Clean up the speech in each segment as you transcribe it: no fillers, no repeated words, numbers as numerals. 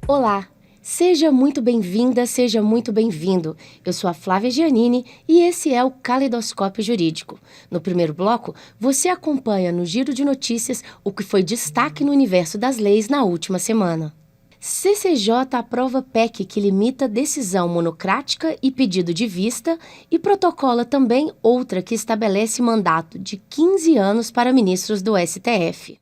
Olá, seja muito bem-vinda, seja muito bem-vindo. Eu sou a Flávia Giannini e esse é o Caleidoscópio Jurídico. No primeiro bloco, você acompanha no Giro de Notícias o que foi destaque no universo das leis na última semana. CCJ aprova PEC que limita decisão monocrática e pedido de vista e protocola também outra que estabelece mandato de 15 anos para ministros do STF.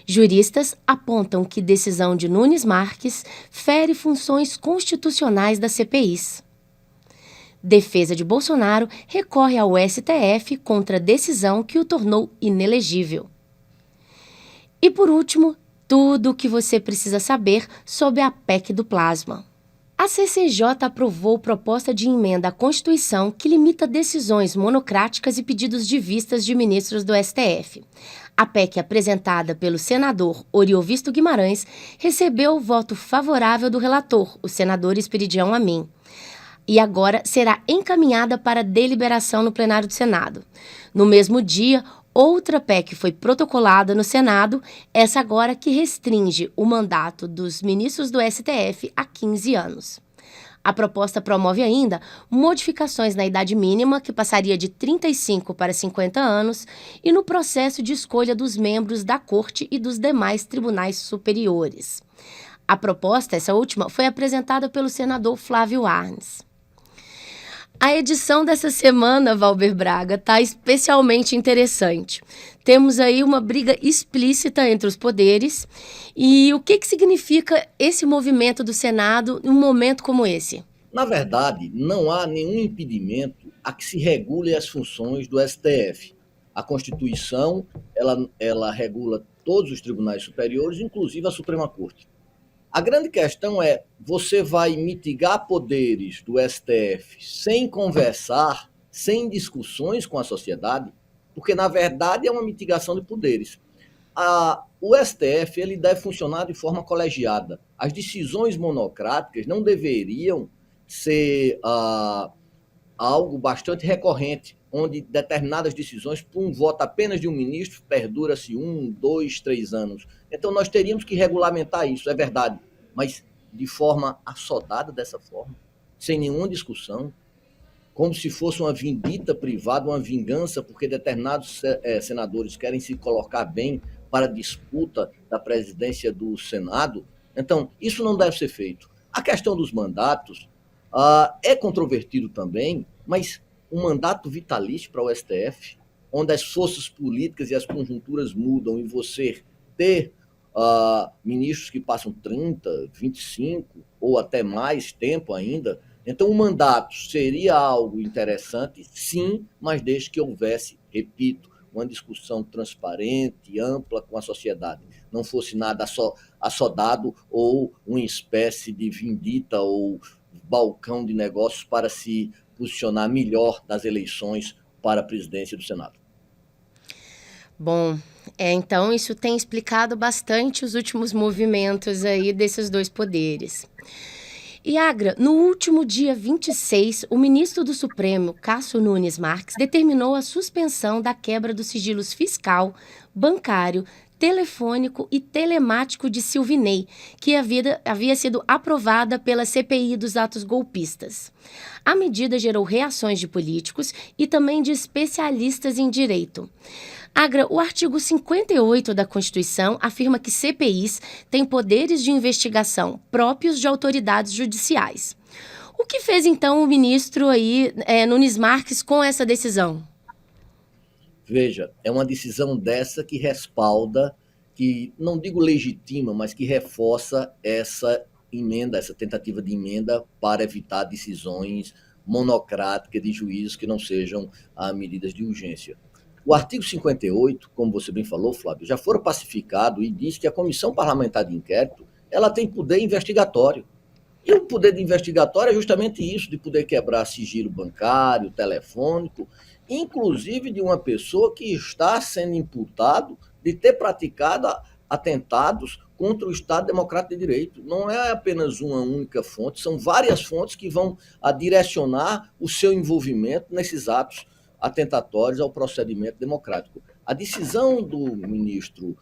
Juristas apontam que decisão de Nunes Marques fere funções constitucionais das CPIs. Defesa de Bolsonaro recorre ao STF contra decisão que o tornou inelegível. E por último, tudo o que você precisa saber sobre a PEC do plasma. A CCJ aprovou proposta de emenda à Constituição que limita decisões monocráticas e pedidos de vistas de ministros do STF. A PEC apresentada pelo senador Oriovisto Guimarães recebeu o voto favorável do relator, o senador Esperidião Amin, e agora será encaminhada para deliberação no plenário do Senado. No mesmo dia, outra PEC foi protocolada no Senado, essa agora que restringe o mandato dos ministros do STF a 15 anos. A proposta promove ainda modificações na idade mínima, que passaria de 35 para 50 anos, e no processo de escolha dos membros da Corte e dos demais tribunais superiores. A proposta, essa última, foi apresentada pelo senador Flávio Arnes. A edição dessa semana, Valber Braga, está especialmente interessante. Temos aí uma briga explícita entre os poderes. E o que significa esse movimento do Senado em um momento como esse? Na verdade, não há nenhum impedimento a que se regule as funções do STF. A Constituição, ela regula todos os tribunais superiores, inclusive a Suprema Corte. A grande questão é, você vai mitigar poderes do STF sem conversar, sem discussões com a sociedade? Porque, na verdade, é uma mitigação de poderes. O STF ele deve funcionar de forma colegiada. As decisões monocráticas não deveriam ser algo bastante recorrente, onde determinadas decisões, por um voto apenas de um ministro, perdura-se 1, 2, 3 anos. Então, nós teríamos que regulamentar isso, é verdade, mas de forma assodada dessa forma, sem nenhuma discussão, como se fosse uma vindita privada, uma vingança, porque determinados senadores querem se colocar bem para a disputa da presidência do Senado. Então, isso não deve ser feito. A questão dos mandatos é controvertido também, mas um mandato vitalício para o STF, onde as forças políticas e as conjunturas mudam e você ter ministros que passam 30, 25 ou até mais tempo ainda. Então, o mandato seria algo interessante, sim, mas desde que houvesse, repito, uma discussão transparente, ampla com a sociedade. Não fosse nada assodado ou uma espécie de vindita ou balcão de negócios para se posicionar melhor nas eleições para a presidência do Senado. Bom, então isso tem explicado bastante os últimos movimentos aí desses dois poderes. E Agra, no último dia 26, o ministro do Supremo, Cássio Nunes Marques, determinou a suspensão da quebra dos sigilos fiscal, bancário, telefônico e telemático de Silvinei, que havia sido aprovada pela CPI dos atos golpistas. A medida gerou reações de políticos e também de especialistas em direito. Agra, o artigo 58 da Constituição afirma que CPIs têm poderes de investigação próprios de autoridades judiciais. O que fez então o ministro Nunes Marques com essa decisão? Veja, é uma decisão dessa que respalda, que não digo legitima, mas que reforça essa emenda, essa tentativa de emenda para evitar decisões monocráticas de juízes que não sejam medidas de urgência. O artigo 58, como você bem falou, Flávio, já foi pacificado e diz que a Comissão Parlamentar de Inquérito ela tem poder investigatório. E o poder de investigatório é justamente isso, de poder quebrar sigilo bancário, telefônico, inclusive de uma pessoa que está sendo imputado de ter praticado atentados contra o Estado Democrático de Direito. Não é apenas uma única fonte, são várias fontes que vão direcionar o seu envolvimento nesses atos atentatórios ao procedimento democrático. A decisão do ministro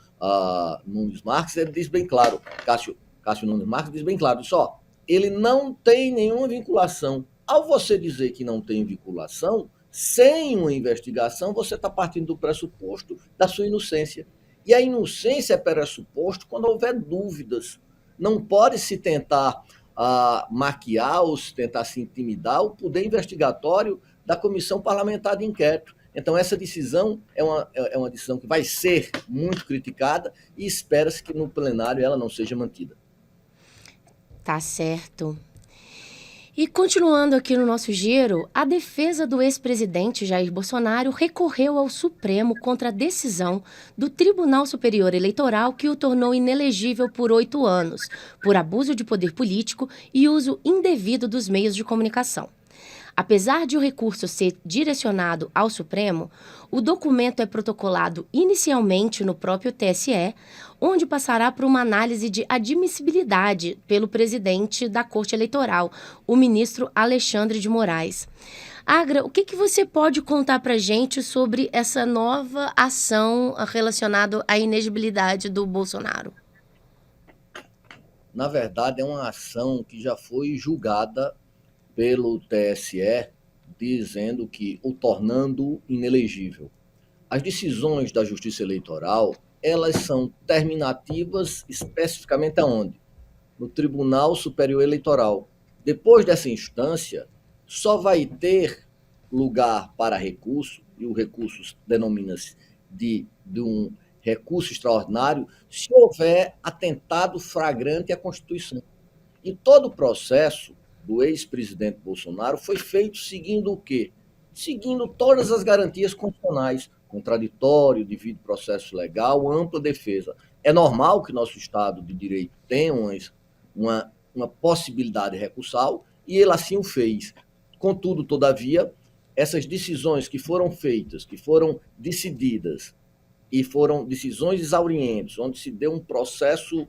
Nunes Marques, ele diz bem claro, Cássio, Cássio Nunes Marques, diz bem claro, só ele não tem nenhuma vinculação. Ao você dizer que não tem vinculação, sem uma investigação, você está partindo do pressuposto da sua inocência. E a inocência é pressuposto quando houver dúvidas. Não pode se tentar maquiar ou se tentar se intimidar o poder investigatório da Comissão Parlamentar de Inquérito. Então, essa decisão é uma decisão que vai ser muito criticada e espera-se que no plenário ela não seja mantida. Tá certo. E continuando aqui no nosso giro, a defesa do ex-presidente Jair Bolsonaro recorreu ao Supremo contra a decisão do Tribunal Superior Eleitoral que o tornou inelegível por 8 anos, por abuso de poder político e uso indevido dos meios de comunicação. Apesar de o recurso ser direcionado ao Supremo, o documento é protocolado inicialmente no próprio TSE, onde passará por uma análise de admissibilidade pelo presidente da Corte Eleitoral, o ministro Alexandre de Moraes. Agra, o que você pode contar para a gente sobre essa nova ação relacionada à inegibilidade do Bolsonaro? Na verdade, é uma ação que já foi julgada pelo TSE, dizendo que o tornando inelegível. As decisões da Justiça Eleitoral, elas são terminativas especificamente aonde? No Tribunal Superior Eleitoral. Depois dessa instância, só vai ter lugar para recurso, e o recurso denomina-se de um recurso extraordinário, se houver atentado flagrante à Constituição. E todo o processo do ex-presidente Bolsonaro foi feito seguindo o quê? Seguindo todas as garantias constitucionais, contraditório, devido processo legal, ampla defesa. É normal que nosso Estado de Direito tenha uma possibilidade recursal, e ele assim o fez. Contudo, todavia, essas decisões que foram feitas, que foram decididas, e foram decisões exaurientes, onde se deu um processo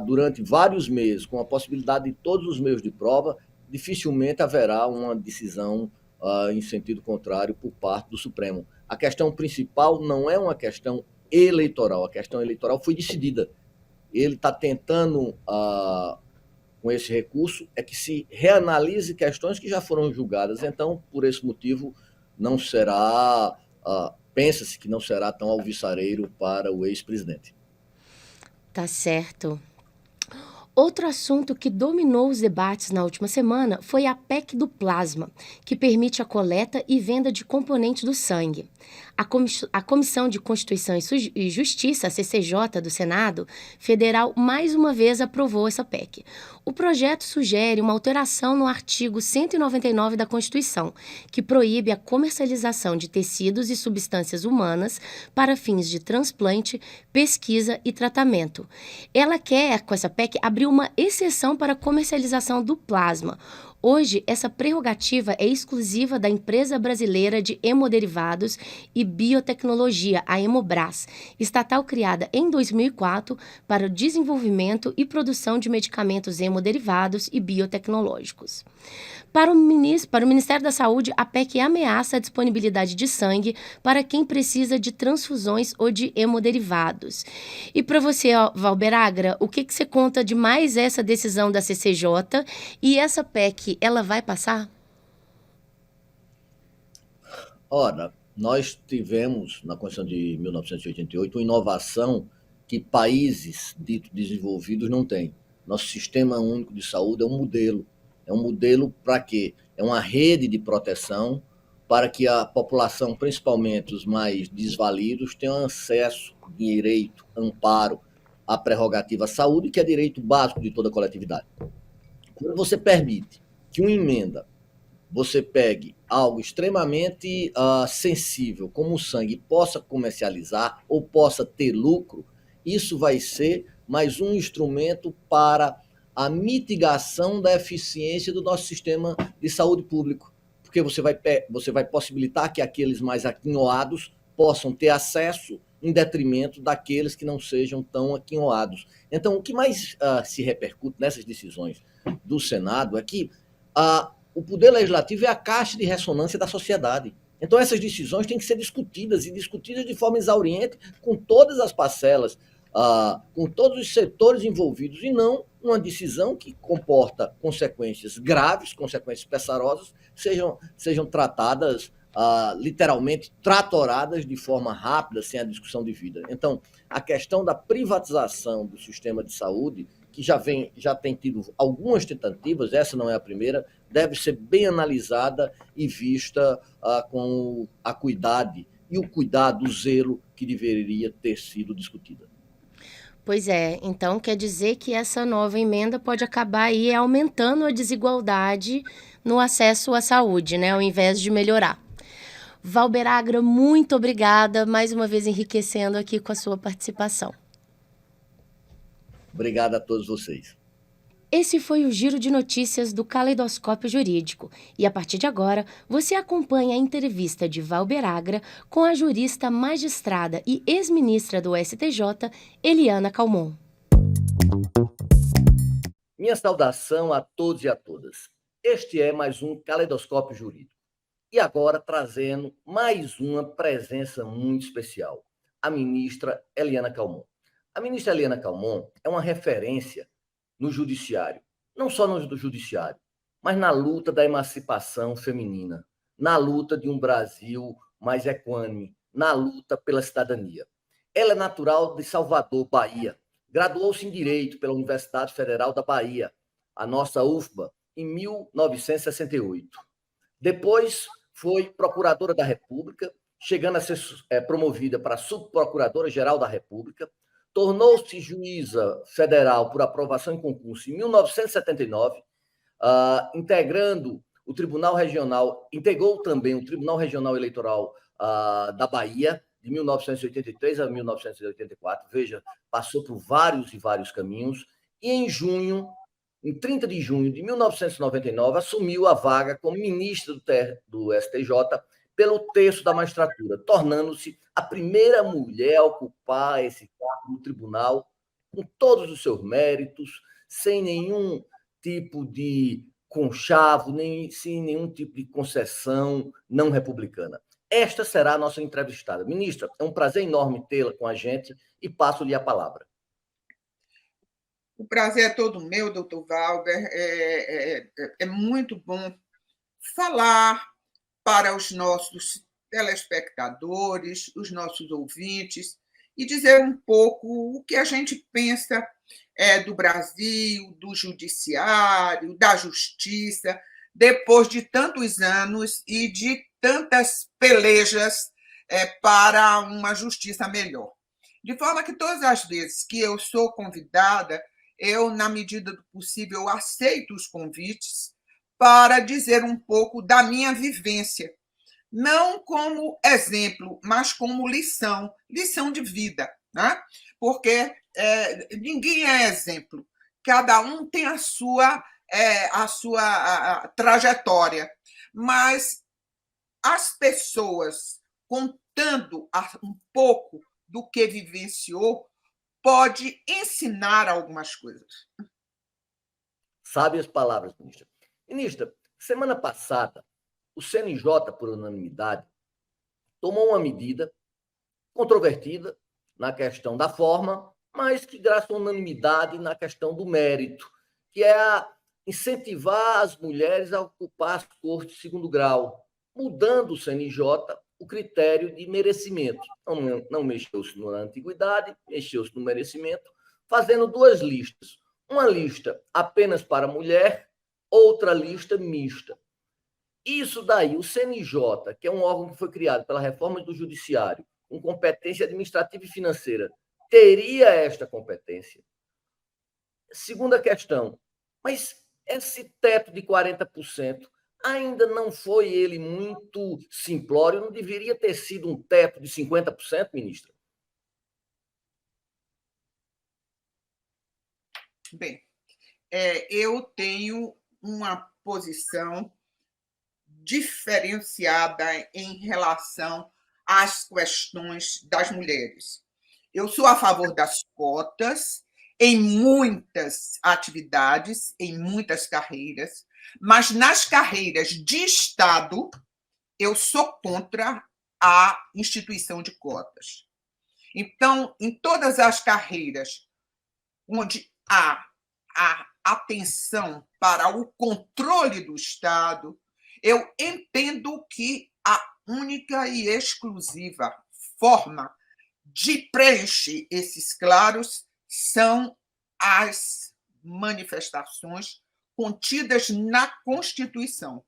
durante vários meses, com a possibilidade de todos os meios de prova, dificilmente haverá uma decisão em sentido contrário por parte do Supremo. A questão principal não é uma questão eleitoral, a questão eleitoral foi decidida. Ele está tentando, com esse recurso, é que se reanalise questões que já foram julgadas. Então, por esse motivo, não será, pensa-se que não será tão alvissareiro para o ex-presidente. Tá certo. Outro assunto que dominou os debates na última semana foi a PEC do plasma, que permite a coleta e venda de componentes do sangue. A Comissão de Constituição e Justiça, a CCJ do Senado Federal, mais uma vez aprovou essa PEC. O projeto sugere uma alteração no artigo 199 da Constituição, que proíbe a comercialização de tecidos e substâncias humanas para fins de transplante, pesquisa e tratamento. Ela quer, com essa PEC, abrir uma exceção para a comercialização do plasma. Hoje, essa prerrogativa é exclusiva da Empresa Brasileira de Hemoderivados e Biotecnologia, a Hemobras, estatal criada em 2004 para o desenvolvimento e produção de medicamentos hemoderivados e biotecnológicos. Para o Ministério da Saúde, a PEC ameaça a disponibilidade de sangue para quem precisa de transfusões ou de hemoderivados. E para você, Valber Agra, o que você conta de mais essa decisão da CCJ e essa PEC, ela vai passar? Ora, nós tivemos, na Constituição de 1988, uma inovação que países ditos desenvolvidos não têm. Nosso Sistema Único de Saúde é um modelo. É um modelo para quê? É uma rede de proteção para que a população, principalmente os mais desvalidos, tenham acesso, direito, amparo à prerrogativa saúde, que é direito básico de toda a coletividade. Quando você permite que uma emenda, você pegue algo extremamente sensível, como o sangue, possa comercializar ou possa ter lucro, isso vai ser mais um instrumento para a mitigação da eficiência do nosso sistema de saúde público, porque você vai possibilitar que aqueles mais aquinhoados possam ter acesso em detrimento daqueles que não sejam tão aquinhoados. Então, o que mais se repercute nessas decisões do Senado é que o Poder Legislativo é a caixa de ressonância da sociedade. Então, essas decisões têm que ser discutidas, e discutidas de forma exauriente com todas as parcelas. com todos os setores envolvidos, e não uma decisão que comporta consequências graves, consequências peçarosas, sejam tratadas, literalmente tratoradas de forma rápida, sem a discussão de vida. Então, a questão da privatização do sistema de saúde, que já tem tido algumas tentativas, essa não é a primeira, deve ser bem analisada e vista com a cuidado e o cuidado, o zelo que deveria ter sido discutida. Pois é, então quer dizer que essa nova emenda pode acabar aí aumentando a desigualdade no acesso à saúde, né, ao invés de melhorar. Valber Agra, muito obrigada, mais uma vez enriquecendo aqui com a sua participação. Obrigado a todos vocês. Esse foi o Giro de Notícias do Caleidoscópio Jurídico e, a partir de agora, você acompanha a entrevista de Valber Agra com a jurista magistrada e ex-ministra do STJ, Eliana Calmon. Minha saudação a todos e a todas. Este é mais um Caleidoscópio Jurídico. E agora trazendo mais uma presença muito especial, a ministra Eliana Calmon. A ministra Eliana Calmon é uma referência no judiciário, não só no judiciário, mas na luta da emancipação feminina, na luta de um Brasil mais equânime, na luta pela cidadania. Ela é natural de Salvador, Bahia. Graduou-se em Direito pela Universidade Federal da Bahia, a nossa UFBA, em 1968. Depois foi procuradora da República, chegando a ser promovida para subprocuradora-geral da República, tornou-se juíza federal por aprovação em concurso em 1979, integrando o Tribunal Regional, integrou também o Tribunal Regional Eleitoral da Bahia, de 1983 a 1984, veja, passou por vários e vários caminhos, e em 30 de junho de 1999, assumiu a vaga como ministra do STJ pelo terço da magistratura, tornando-se a primeira mulher a ocupar esse cargo no tribunal, com todos os seus méritos, sem nenhum tipo de conchavo, sem nenhum tipo de concessão não republicana. Esta será a nossa entrevistada. Ministra, é um prazer enorme tê-la com a gente e passo-lhe a palavra. O prazer é todo meu, doutor Valber. É muito bom falar para os nossos telespectadores, os nossos ouvintes, e dizer um pouco o que a gente pensa do Brasil, do judiciário, da justiça, depois de tantos anos e de tantas pelejas para uma justiça melhor. De forma que todas as vezes que eu sou convidada, eu, na medida do possível, aceito os convites para dizer um pouco da minha vivência, não como exemplo, mas como lição de vida, né? Porque ninguém é exemplo, cada um tem a sua trajetória, mas as pessoas contando um pouco do que vivenciou pode ensinar algumas coisas. Sabe as palavras, ministra. Ministra, semana passada, o CNJ, por unanimidade, tomou uma medida controvertida na questão da forma, mas que graças à unanimidade na questão do mérito, que é incentivar as mulheres a ocupar as cortes de segundo grau, mudando o CNJ o critério de merecimento. Não mexeu-se na antiguidade, mexeu-se no merecimento, fazendo duas listas. Uma lista apenas para mulher, outra lista mista. Isso daí, o CNJ, que é um órgão que foi criado pela reforma do Judiciário, com competência administrativa e financeira, teria esta competência? Segunda questão, mas esse teto de 40% ainda não foi ele muito simplório? Não deveria ter sido um teto de 50%, ministra? Bem, eu tenho uma posição diferenciada em relação às questões das mulheres. Eu sou a favor das cotas em muitas atividades, em muitas carreiras, mas nas carreiras de Estado, eu sou contra a instituição de cotas. Então, em todas as carreiras onde há a atenção para o controle do Estado, eu entendo que a única e exclusiva forma de preencher esses claros são as manifestações contidas na Constituição.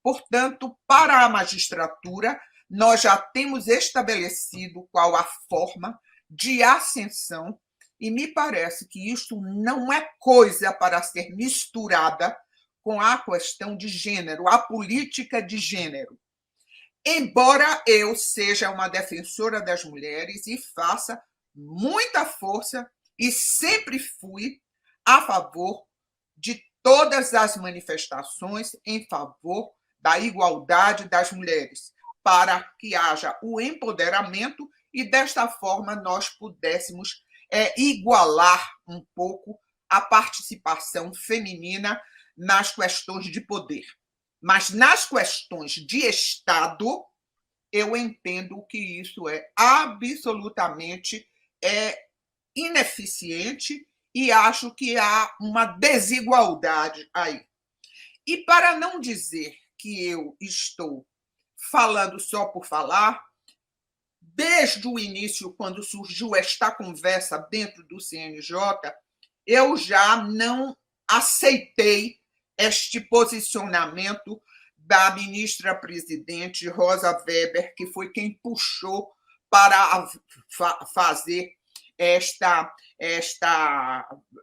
Portanto, para a magistratura, nós já temos estabelecido qual a forma de ascensão, e me parece que isso não é coisa para ser misturada com a questão de gênero, a política de gênero. Embora eu seja uma defensora das mulheres e faça muita força, e sempre fui a favor de todas as manifestações em favor da igualdade das mulheres, para que haja o empoderamento e, desta forma, nós pudéssemos igualar um pouco a participação feminina nas questões de poder. Mas nas questões de Estado, eu entendo que isso é absolutamente ineficiente e acho que há uma desigualdade aí. E para não dizer que eu estou falando só por falar, desde o início, quando surgiu esta conversa dentro do CNJ, eu já não aceitei este posicionamento da ministra-presidente Rosa Weber, que foi quem puxou para fazer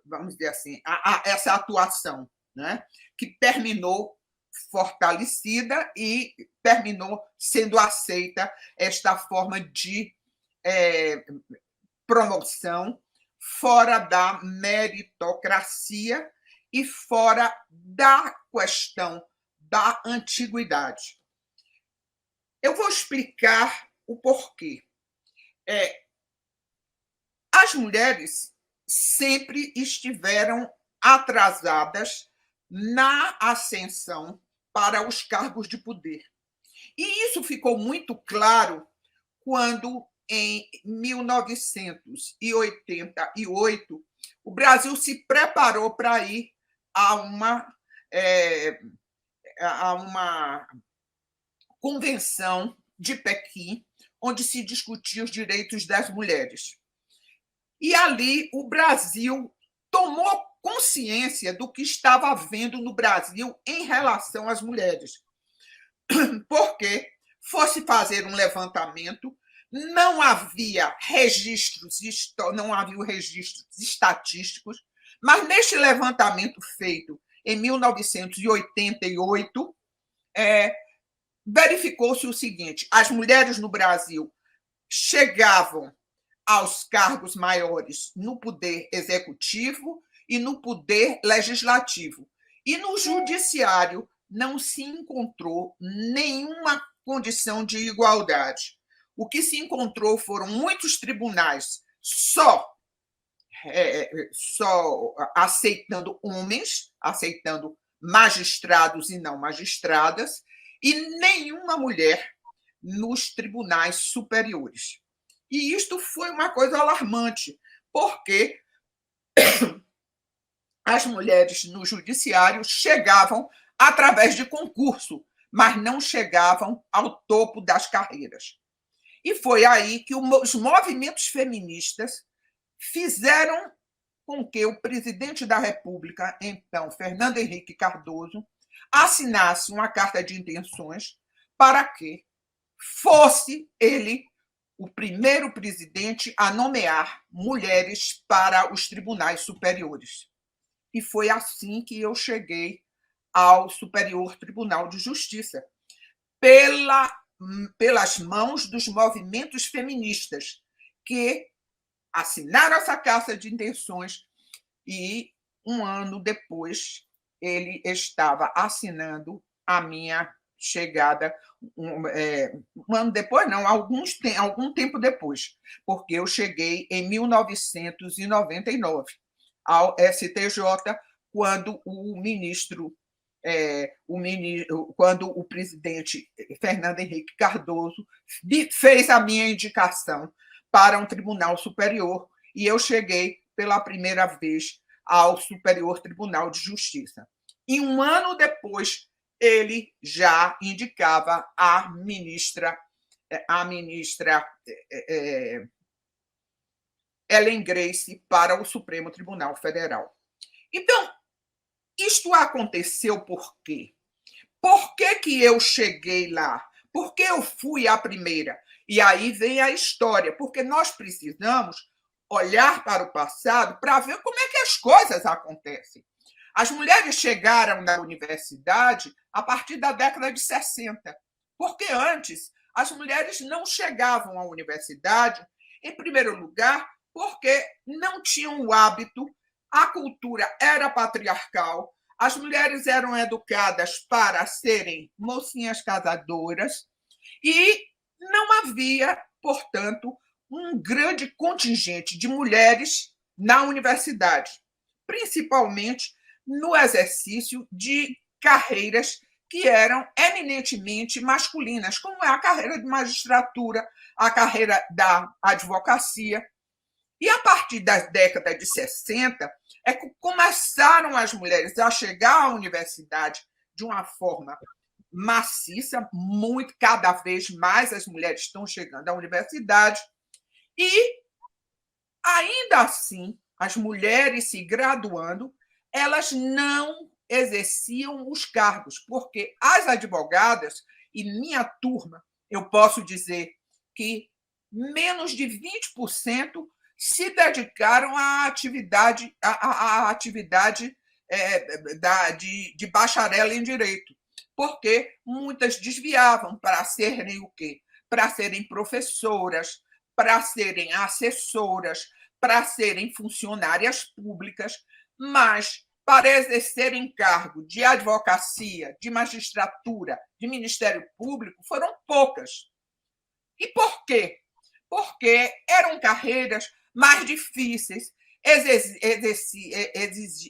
vamos dizer assim, essa atuação, né? Que terminou fortalecida e terminou sendo aceita esta forma de promoção fora da meritocracia e fora da questão da antiguidade. Eu vou explicar o porquê. As mulheres sempre estiveram atrasadas na ascensão para os cargos de poder. E isso ficou muito claro quando, em 1988, o Brasil se preparou para ir a uma convenção de Pequim, onde se discutia os direitos das mulheres. E ali o Brasil tomou consciência do que estava havendo no Brasil em relação às mulheres. Porque fosse fazer um levantamento, não havia registros estatísticos, mas neste levantamento feito em 1988, verificou-se o seguinte: as mulheres no Brasil chegavam aos cargos maiores no poder executivo e no poder legislativo. E no judiciário não se encontrou nenhuma condição de igualdade. O que se encontrou foram muitos tribunais só aceitando homens, aceitando magistrados e não magistradas, e nenhuma mulher nos tribunais superiores. E isto foi uma coisa alarmante, porque as mulheres no judiciário chegavam através de concurso, mas não chegavam ao topo das carreiras. E foi aí que os movimentos feministas fizeram com que o presidente da República, então, Fernando Henrique Cardoso, assinasse uma carta de intenções para que fosse ele o primeiro presidente a nomear mulheres para os tribunais superiores. E foi assim que eu cheguei ao Superior Tribunal de Justiça, pelas mãos dos movimentos feministas, que assinaram essa carta de intenções e, um ano depois, ele estava assinando a minha chegada, um ano depois, não, algum tempo depois, porque eu cheguei em 1999 ao STJ, quando quando o presidente Fernando Henrique Cardoso fez a minha indicação para um tribunal superior, e eu cheguei pela primeira vez ao Superior Tribunal de Justiça. E um ano depois, ele já indicava a ministra Ellen Grace para o Supremo Tribunal Federal. Então, isto aconteceu por quê? Por que eu cheguei lá? Por que eu fui a primeira? E aí vem a história, porque nós precisamos olhar para o passado para ver como é que as coisas acontecem. As mulheres chegaram na universidade a partir da década de 60, porque antes as mulheres não chegavam à universidade, em primeiro lugar, porque não tinham o hábito, a cultura era patriarcal, as mulheres eram educadas para serem mocinhas casadoras e não havia, portanto, um grande contingente de mulheres na universidade, principalmente no exercício de carreiras que eram eminentemente masculinas, como é a carreira de magistratura, a carreira da advocacia. E a partir da década de 60 é que começaram as mulheres a chegar à universidade de uma forma maciça, muito, cada vez mais as mulheres estão chegando à universidade, e ainda assim, as mulheres se graduando, elas não exerciam os cargos, porque as advogadas, e minha turma, eu posso dizer que menos de 20% se dedicaram à atividade, de bacharel em direito, porque muitas desviavam para serem o quê? Para serem professoras, para serem assessoras, para serem funcionárias públicas, mas para exercerem cargo de advocacia, de magistratura, de Ministério Público, foram poucas. E por quê? Porque eram carreiras mais difíceis,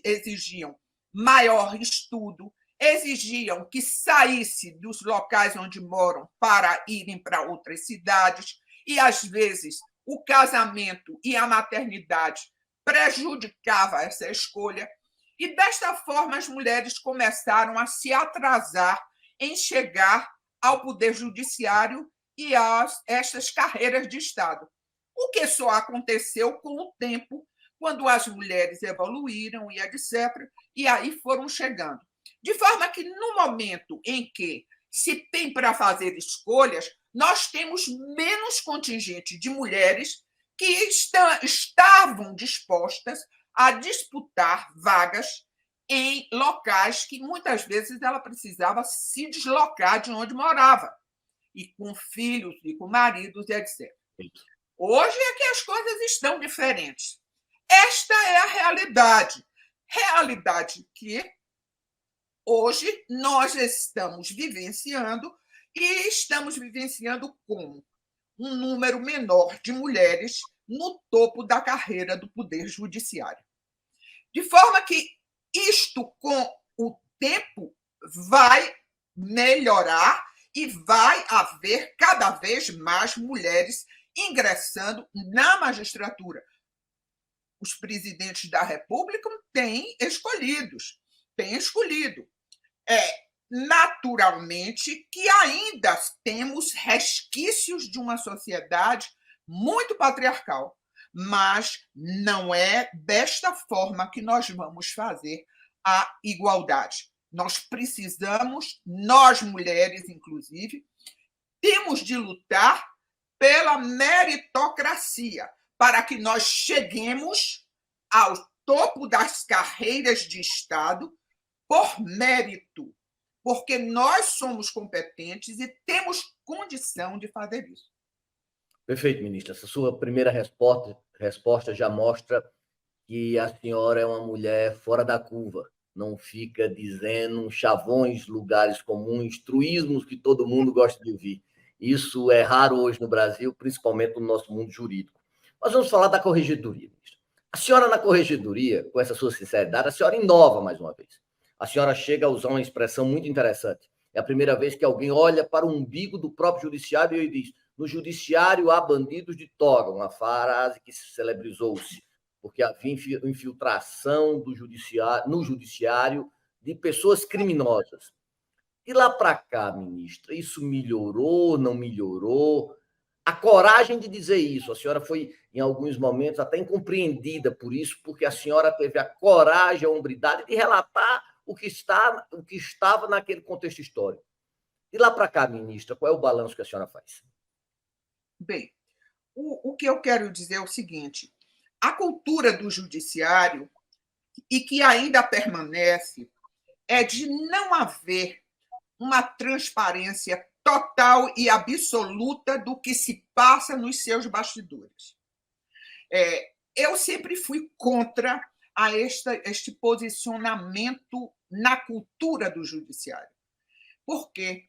exigiam maior estudo, exigiam que saísse dos locais onde moram para irem para outras cidades, e, às vezes, o casamento e a maternidade prejudicava essa escolha, e, desta forma, as mulheres começaram a se atrasar em chegar ao Poder Judiciário e a estas carreiras de Estado. O que só aconteceu com o tempo, quando as mulheres evoluíram e etc., e aí foram chegando. De forma que, no momento em que se tem para fazer escolhas, nós temos menos contingente de mulheres que estavam dispostas a disputar vagas em locais que, muitas vezes, ela precisava se deslocar de onde morava, e com filhos, e com maridos, e etc. Hoje é que as coisas estão diferentes. Esta é a realidade. Realidade que hoje nós estamos vivenciando, e estamos vivenciando com um número menor de mulheres no topo da carreira do Poder Judiciário. De forma que isto, com o tempo, vai melhorar e vai haver cada vez mais mulheres ingressando na magistratura. Os presidentes da República têm escolhido. Naturalmente que ainda temos resquícios de uma sociedade muito patriarcal, mas não é desta forma que nós vamos fazer a igualdade. Nós precisamos, nós mulheres, inclusive, temos de lutar pela meritocracia, para que nós cheguemos ao topo das carreiras de Estado por mérito, porque nós somos competentes e temos condição de fazer isso. Perfeito, ministra. Essa sua primeira resposta já mostra que a senhora é uma mulher fora da curva, não fica dizendo chavões, lugares comuns, truísmos que todo mundo gosta de ouvir. Isso é raro hoje no Brasil, principalmente no nosso mundo jurídico. Mas vamos falar da corregedoria, ministra. A senhora na corregedoria, com essa sua sinceridade, a senhora inova mais uma vez. A senhora chega a usar uma expressão muito interessante. É a primeira vez que alguém olha para o umbigo do próprio judiciário e diz: No judiciário há bandidos de toga, uma frase que se celebrizou-se, porque havia infiltração no judiciário de pessoas criminosas. De lá para cá, ministra, isso melhorou, não melhorou? A coragem de dizer isso, a senhora foi, em alguns momentos, até incompreendida por isso, porque a senhora teve a coragem, a hombridade de relatar o que estava naquele contexto histórico. De lá para cá, ministra, qual é o balanço que a senhora faz? Bem, o que eu quero dizer é o seguinte: a cultura do judiciário, e que ainda permanece, é de não haver uma transparência total e absoluta do que se passa nos seus bastidores. Eu sempre fui contra este posicionamento na cultura do judiciário, porque,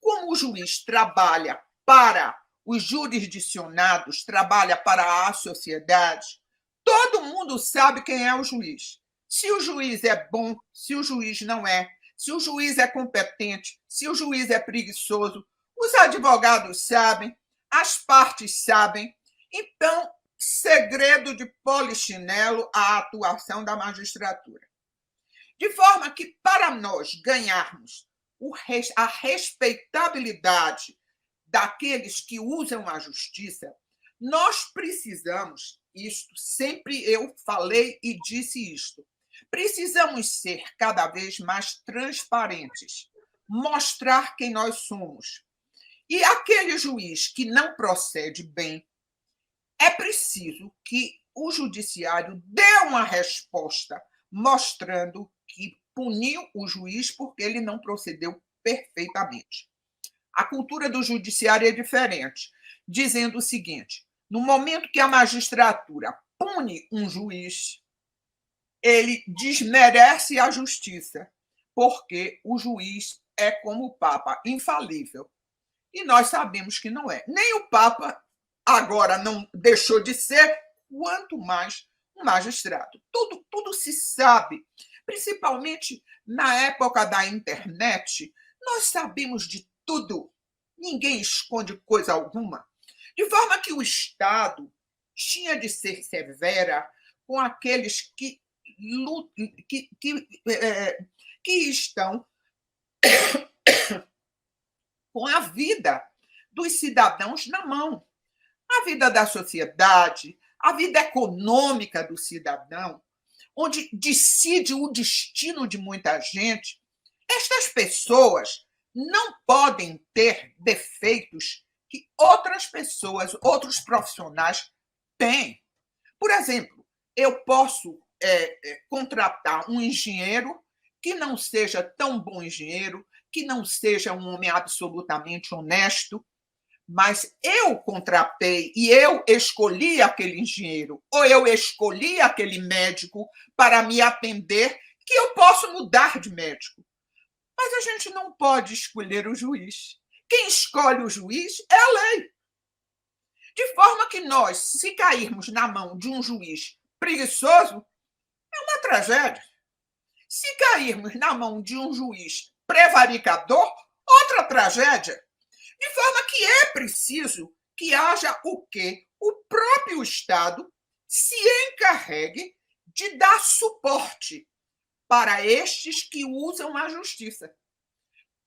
como o juiz trabalha para os jurisdicionados, trabalha para a sociedade, todo mundo sabe quem é o juiz. Se o juiz é bom, se o juiz não é, se o juiz é competente, se o juiz é preguiçoso, os advogados sabem, as partes sabem. Então, segredo de polichinelo a atuação da magistratura. De forma que, para nós ganharmos a respeitabilidade daqueles que usam a justiça, nós precisamos, isto sempre eu falei e disse isto, precisamos ser cada vez mais transparentes, mostrar quem nós somos. E aquele juiz que não procede bem, é preciso que o judiciário dê uma resposta mostrando que puniu o juiz porque ele não procedeu perfeitamente. A cultura do judiciário é diferente, dizendo o seguinte: no momento que a magistratura pune um juiz, ele desmerece a justiça, porque o juiz é como o Papa, infalível. E nós sabemos que não é. Nem o Papa agora não deixou de ser, quanto mais um magistrado. Tudo se sabe, principalmente na época da internet, nós sabemos de tudo. Ninguém esconde coisa alguma. De forma que o Estado tinha de ser severa com aqueles que estão com a vida dos cidadãos na mão. A vida da sociedade, a vida econômica do cidadão, onde decide o destino de muita gente. Estas pessoas não podem ter defeitos que outras pessoas, outros profissionais têm. Por exemplo, eu posso contratar um engenheiro que não seja tão bom engenheiro, que não seja um homem absolutamente honesto, mas eu contratei e eu escolhi aquele engenheiro, ou eu escolhi aquele médico para me atender, que eu posso mudar de médico. Mas a gente não pode escolher o juiz. Quem escolhe o juiz é a lei. De forma que nós, se cairmos na mão de um juiz preguiçoso, é uma tragédia. Se cairmos na mão de um juiz prevaricador, outra tragédia. De forma que é preciso que haja o quê? O próprio Estado se encarregue de dar suporte para estes que usam a justiça.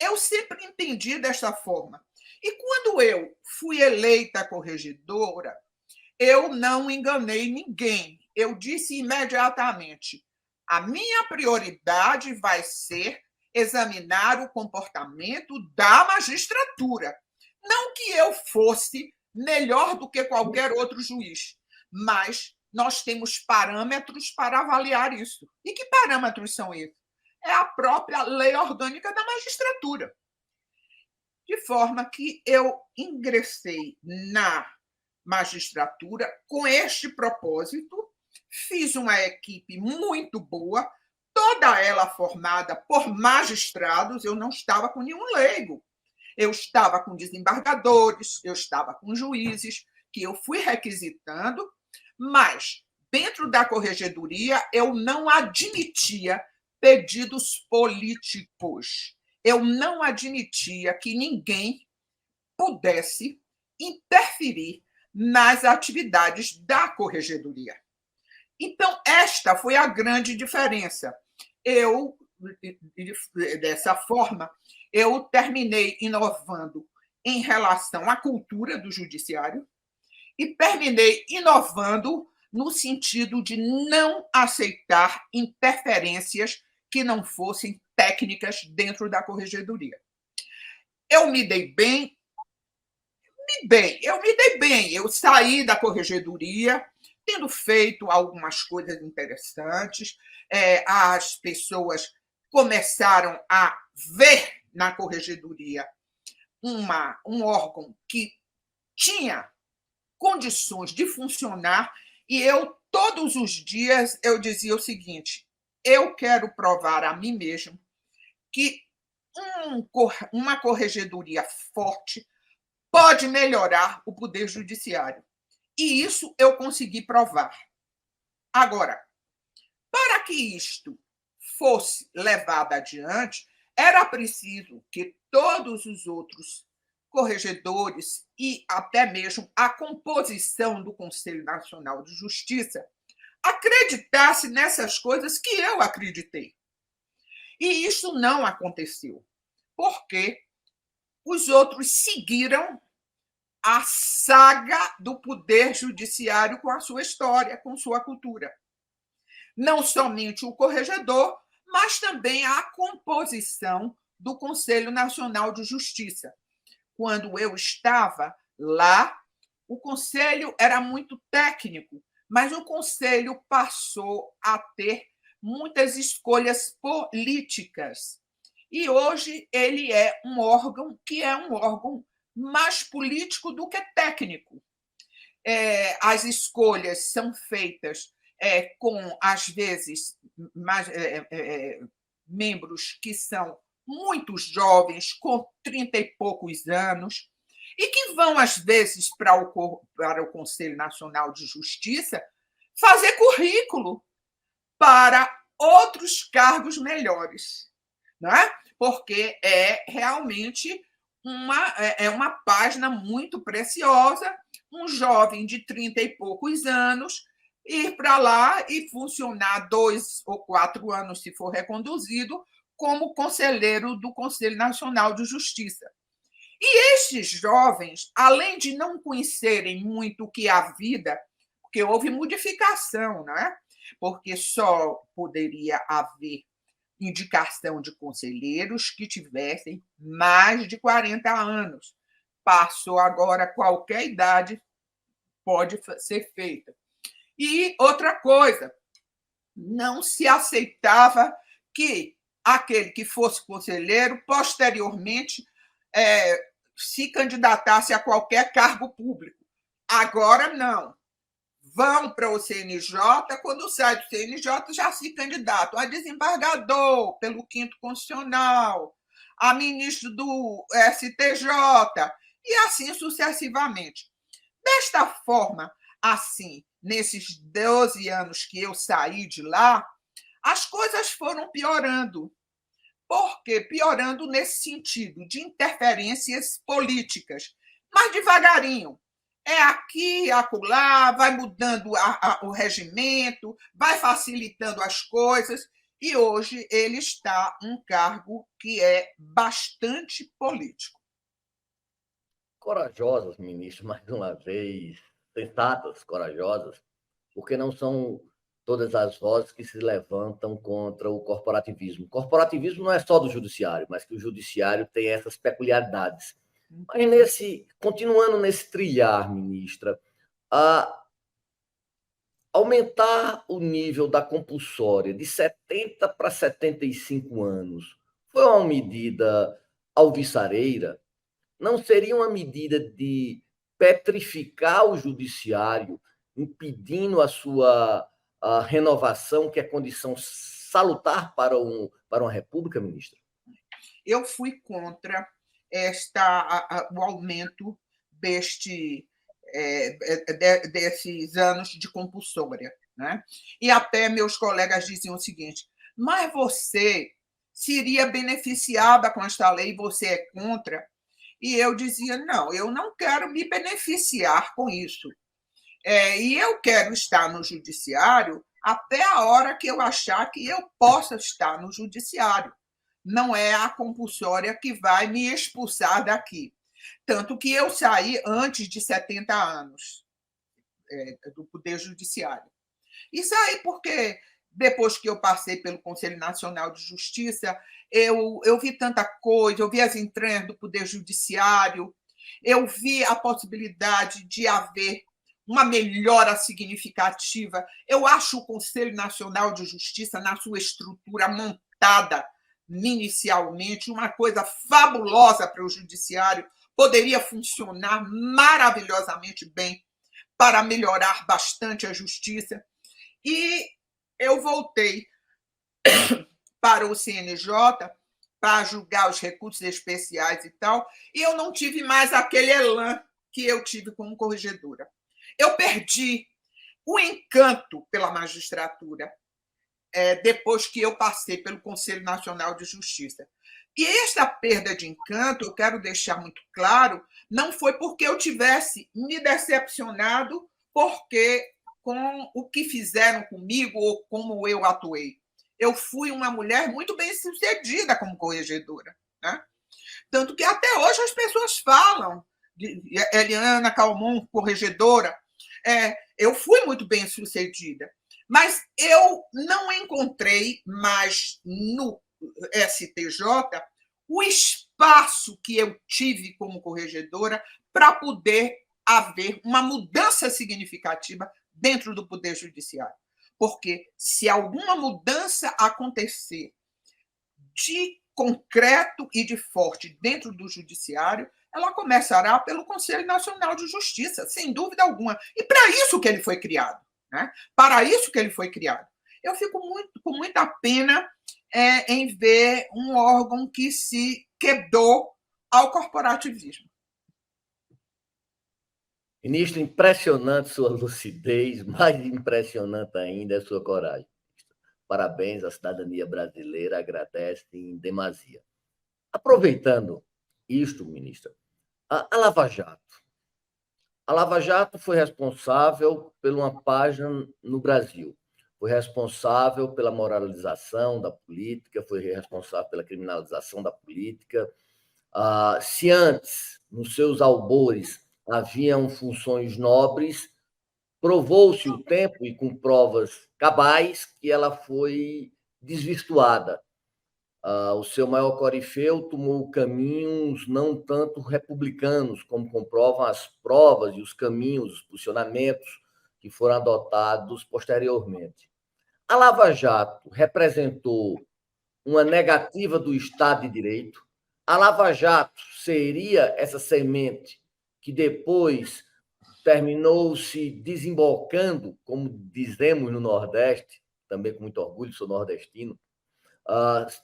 Eu sempre entendi desta forma. E quando eu fui eleita corregedora, eu não enganei ninguém. Eu disse imediatamente: a minha prioridade vai ser examinar o comportamento da magistratura. Não que eu fosse melhor do que qualquer outro juiz, mas nós temos parâmetros para avaliar isso. E que parâmetros são esses? É a própria lei orgânica da magistratura. De forma que eu ingressei na magistratura com este propósito, fiz uma equipe muito boa, toda ela formada por magistrados, eu não estava com nenhum leigo. Eu estava com desembargadores, eu estava com juízes, que eu fui requisitando, mas dentro da corregedoria eu não admitia pedidos políticos. Eu não admitia que ninguém pudesse interferir nas atividades da corregedoria. Então, esta foi a grande diferença. Dessa forma, eu terminei inovando em relação à cultura do judiciário e terminei inovando no sentido de não aceitar interferências que não fossem técnicas dentro da corregedoria. Eu me dei bem, eu saí da corregedoria tendo feito algumas coisas interessantes, as pessoas começaram a ver na corregedoria um órgão que tinha condições de funcionar, e eu, todos os dias, eu dizia o seguinte: eu quero provar a mim mesmo que uma corregedoria forte pode melhorar o poder judiciário. E isso eu consegui provar. Agora, para que isto fosse levado adiante, era preciso que todos os outros corregedores e até mesmo a composição do Conselho Nacional de Justiça acreditasse nessas coisas que eu acreditei. E isso não aconteceu, porque os outros seguiram a saga do poder judiciário com a sua história, com sua cultura. Não somente o corregedor, mas também a composição do Conselho Nacional de Justiça. Quando eu estava lá, o conselho era muito técnico, mas o conselho passou a ter muitas escolhas políticas. E hoje ele é um órgão que é um órgão mais político do que técnico. As escolhas são feitas com, às vezes, membros que são muito jovens, com 30 e poucos anos, e que vão, às vezes, para o Conselho Nacional de Justiça fazer currículo para outros cargos melhores, não é? Porque é realmente uma página muito preciosa, um jovem de 30 e poucos anos ir para lá e funcionar 2 ou 4 anos, se for reconduzido, como conselheiro do Conselho Nacional de Justiça. E estes jovens, além de não conhecerem muito o que é a vida, porque houve modificação, né? Porque só poderia haver indicação de conselheiros que tivessem mais de 40 anos. Passou agora, qualquer idade pode ser feita. E outra coisa, não se aceitava que aquele que fosse conselheiro, posteriormente, se candidatasse a qualquer cargo público. Agora, não. Vão para o CNJ, quando sai do CNJ, já se candidatam a desembargador pelo 5º Constitucional, a ministro do STJ, e assim sucessivamente. Desta forma, assim, nesses 12 anos que eu saí de lá, as coisas foram piorando. Por quê? Piorando nesse sentido de interferências políticas, mas devagarinho. É aqui, acolá, vai mudando o regimento, vai facilitando as coisas, e hoje ele está um cargo que é bastante político. Corajosas, ministro, mais uma vez, sensatas, corajosas, porque não são todas as vozes que se levantam contra o corporativismo. O corporativismo não é só do judiciário, mas que o judiciário tem essas peculiaridades. Mas continuando nesse trilhar, ministra, aumentar o nível da compulsória de 70 para 75 anos foi uma medida alvissareira? Não seria uma medida de petrificar o judiciário, impedindo a sua renovação, que é condição salutar para uma república, ministra? Eu fui contra o aumento desses anos de compulsória, né? E até meus colegas diziam o seguinte: mas você seria beneficiada com esta lei, você é contra? E eu dizia: não, eu não quero me beneficiar com isso. E eu quero estar no judiciário até a hora que eu achar que eu possa estar no judiciário. Não é a compulsória que vai me expulsar daqui. Tanto que eu saí antes de 70 anos do Poder Judiciário. E saí porque, depois que eu passei pelo Conselho Nacional de Justiça, eu vi tanta coisa, eu vi as entranhas do Poder Judiciário, eu vi a possibilidade de haver uma melhora significativa. Eu acho o Conselho Nacional de Justiça, na sua estrutura montada inicialmente, uma coisa fabulosa para o judiciário, poderia funcionar maravilhosamente bem para melhorar bastante a justiça. E eu voltei para o CNJ para julgar os recursos especiais e tal, e eu não tive mais aquele elan que eu tive como corregedora. Eu perdi o encanto pela magistratura depois que eu passei pelo Conselho Nacional de Justiça. E essa perda de encanto, eu quero deixar muito claro, não foi porque eu tivesse me decepcionado porque com o que fizeram comigo ou como eu atuei. Eu fui uma mulher muito bem-sucedida como corregedora, né? Tanto que até hoje as pessoas falam de Eliana Calmon, corregedora. Eu fui muito bem-sucedida, mas eu não encontrei mais no STJ o espaço que eu tive como corregedora para poder haver uma mudança significativa dentro do Poder Judiciário. Porque se alguma mudança acontecer de concreto e de forte dentro do Judiciário, ela começará pelo Conselho Nacional de Justiça, sem dúvida alguma. E para isso que ele foi criado. Né? Para isso que ele foi criado. Eu fico com muita pena em ver um órgão que se quedou ao corporativismo. Ministro, impressionante sua lucidez, mais impressionante ainda é sua coragem. Parabéns, a cidadania brasileira agradece em demasia. Aproveitando isto, ministra, a Lava Jato. A Lava Jato foi responsável por uma página no Brasil. Foi responsável pela moralização da política, foi responsável pela criminalização da política. Se antes, nos seus albores, haviam funções nobres, provou-se o tempo e com provas cabais que ela foi desvirtuada. O seu maior corifeu tomou caminhos não tanto republicanos, como comprovam as provas e os caminhos, os posicionamentos que foram adotados posteriormente. A Lava Jato representou uma negativa do Estado de Direito. A Lava Jato seria essa semente que depois terminou se desembocando, como dizemos no Nordeste, também com muito orgulho, sou nordestino,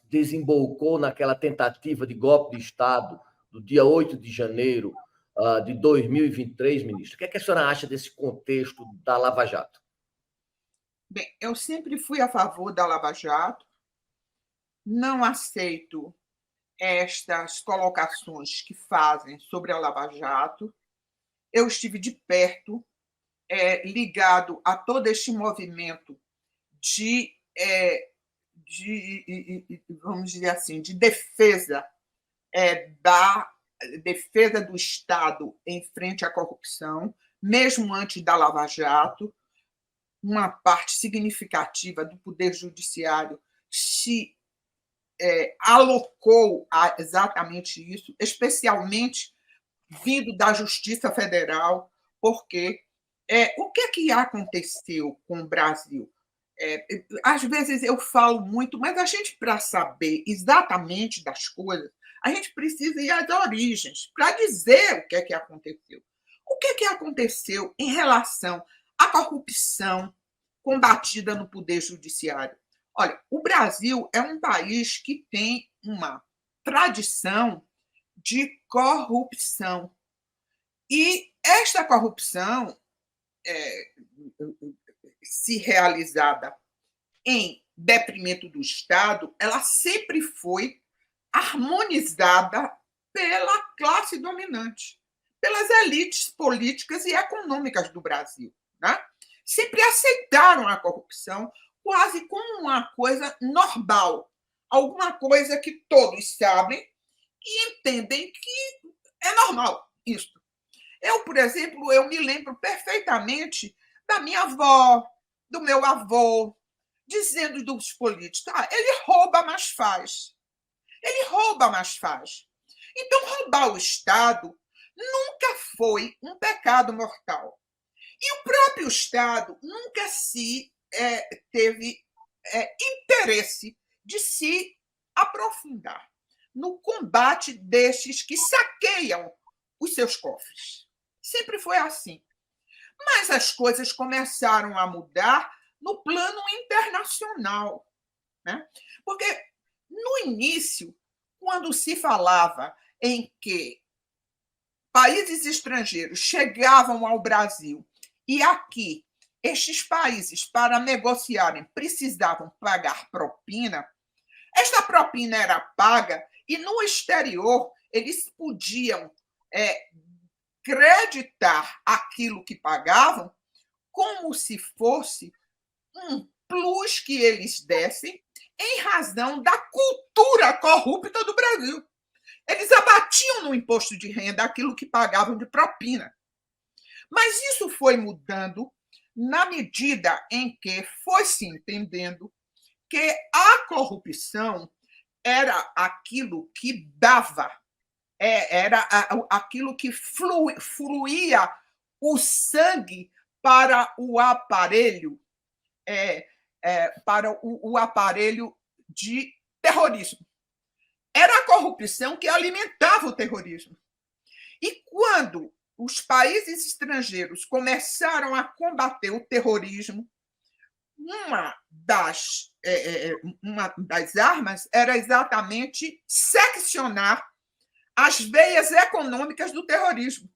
desembocou naquela tentativa de golpe de Estado do dia 8 de janeiro de 2023, ministro. O que é que a senhora acha desse contexto da Lava Jato? Bem, eu sempre fui a favor da Lava Jato, não aceito estas colocações que fazem sobre a Lava Jato. Eu estive de perto, ligado a todo este movimento vamos dizer assim, de defesa do Estado em frente à corrupção, mesmo antes da Lava Jato. Uma parte significativa do Poder Judiciário se alocou a exatamente isso, especialmente vindo da Justiça Federal, porque o que aconteceu com o Brasil? Às vezes eu falo muito, mas a gente, para saber exatamente das coisas, a gente precisa ir às origens, para dizer o que aconteceu. O que aconteceu em relação à corrupção combatida no Poder Judiciário? Olha, o Brasil é um país que tem uma tradição de corrupção. E esta corrupção, se realizada em detrimento do Estado, ela sempre foi harmonizada pela classe dominante, pelas elites políticas e econômicas do Brasil, né? Sempre aceitaram a corrupção quase como uma coisa normal, alguma coisa que todos sabem e entendem que é normal isso. Eu, por exemplo, eu me lembro perfeitamente da minha avó, do meu avô, dizendo dos políticos: ele rouba, mas faz. Ele rouba, mas faz. Então, roubar o Estado nunca foi um pecado mortal. E o próprio Estado nunca se teve interesse de se aprofundar no combate destes que saqueiam os seus cofres. Sempre foi assim. Mas as coisas começaram a mudar no plano internacional, né? Porque, no início, quando se falava em que países estrangeiros chegavam ao Brasil e aqui estes países, para negociarem, precisavam pagar propina, esta propina era paga e, no exterior, eles podiam creditar aquilo que pagavam como se fosse um plus que eles dessem em razão da cultura corrupta do Brasil. Eles abatiam no imposto de renda aquilo que pagavam de propina. Mas isso foi mudando na medida em que foi se entendendo que a corrupção era aquilo que dava, era aquilo que fluía o sangue para o aparelho, para o aparelho de terrorismo. Era a corrupção que alimentava o terrorismo. E quando os países estrangeiros começaram a combater o terrorismo, uma das armas era exatamente seccionar as veias econômicas do terrorismo.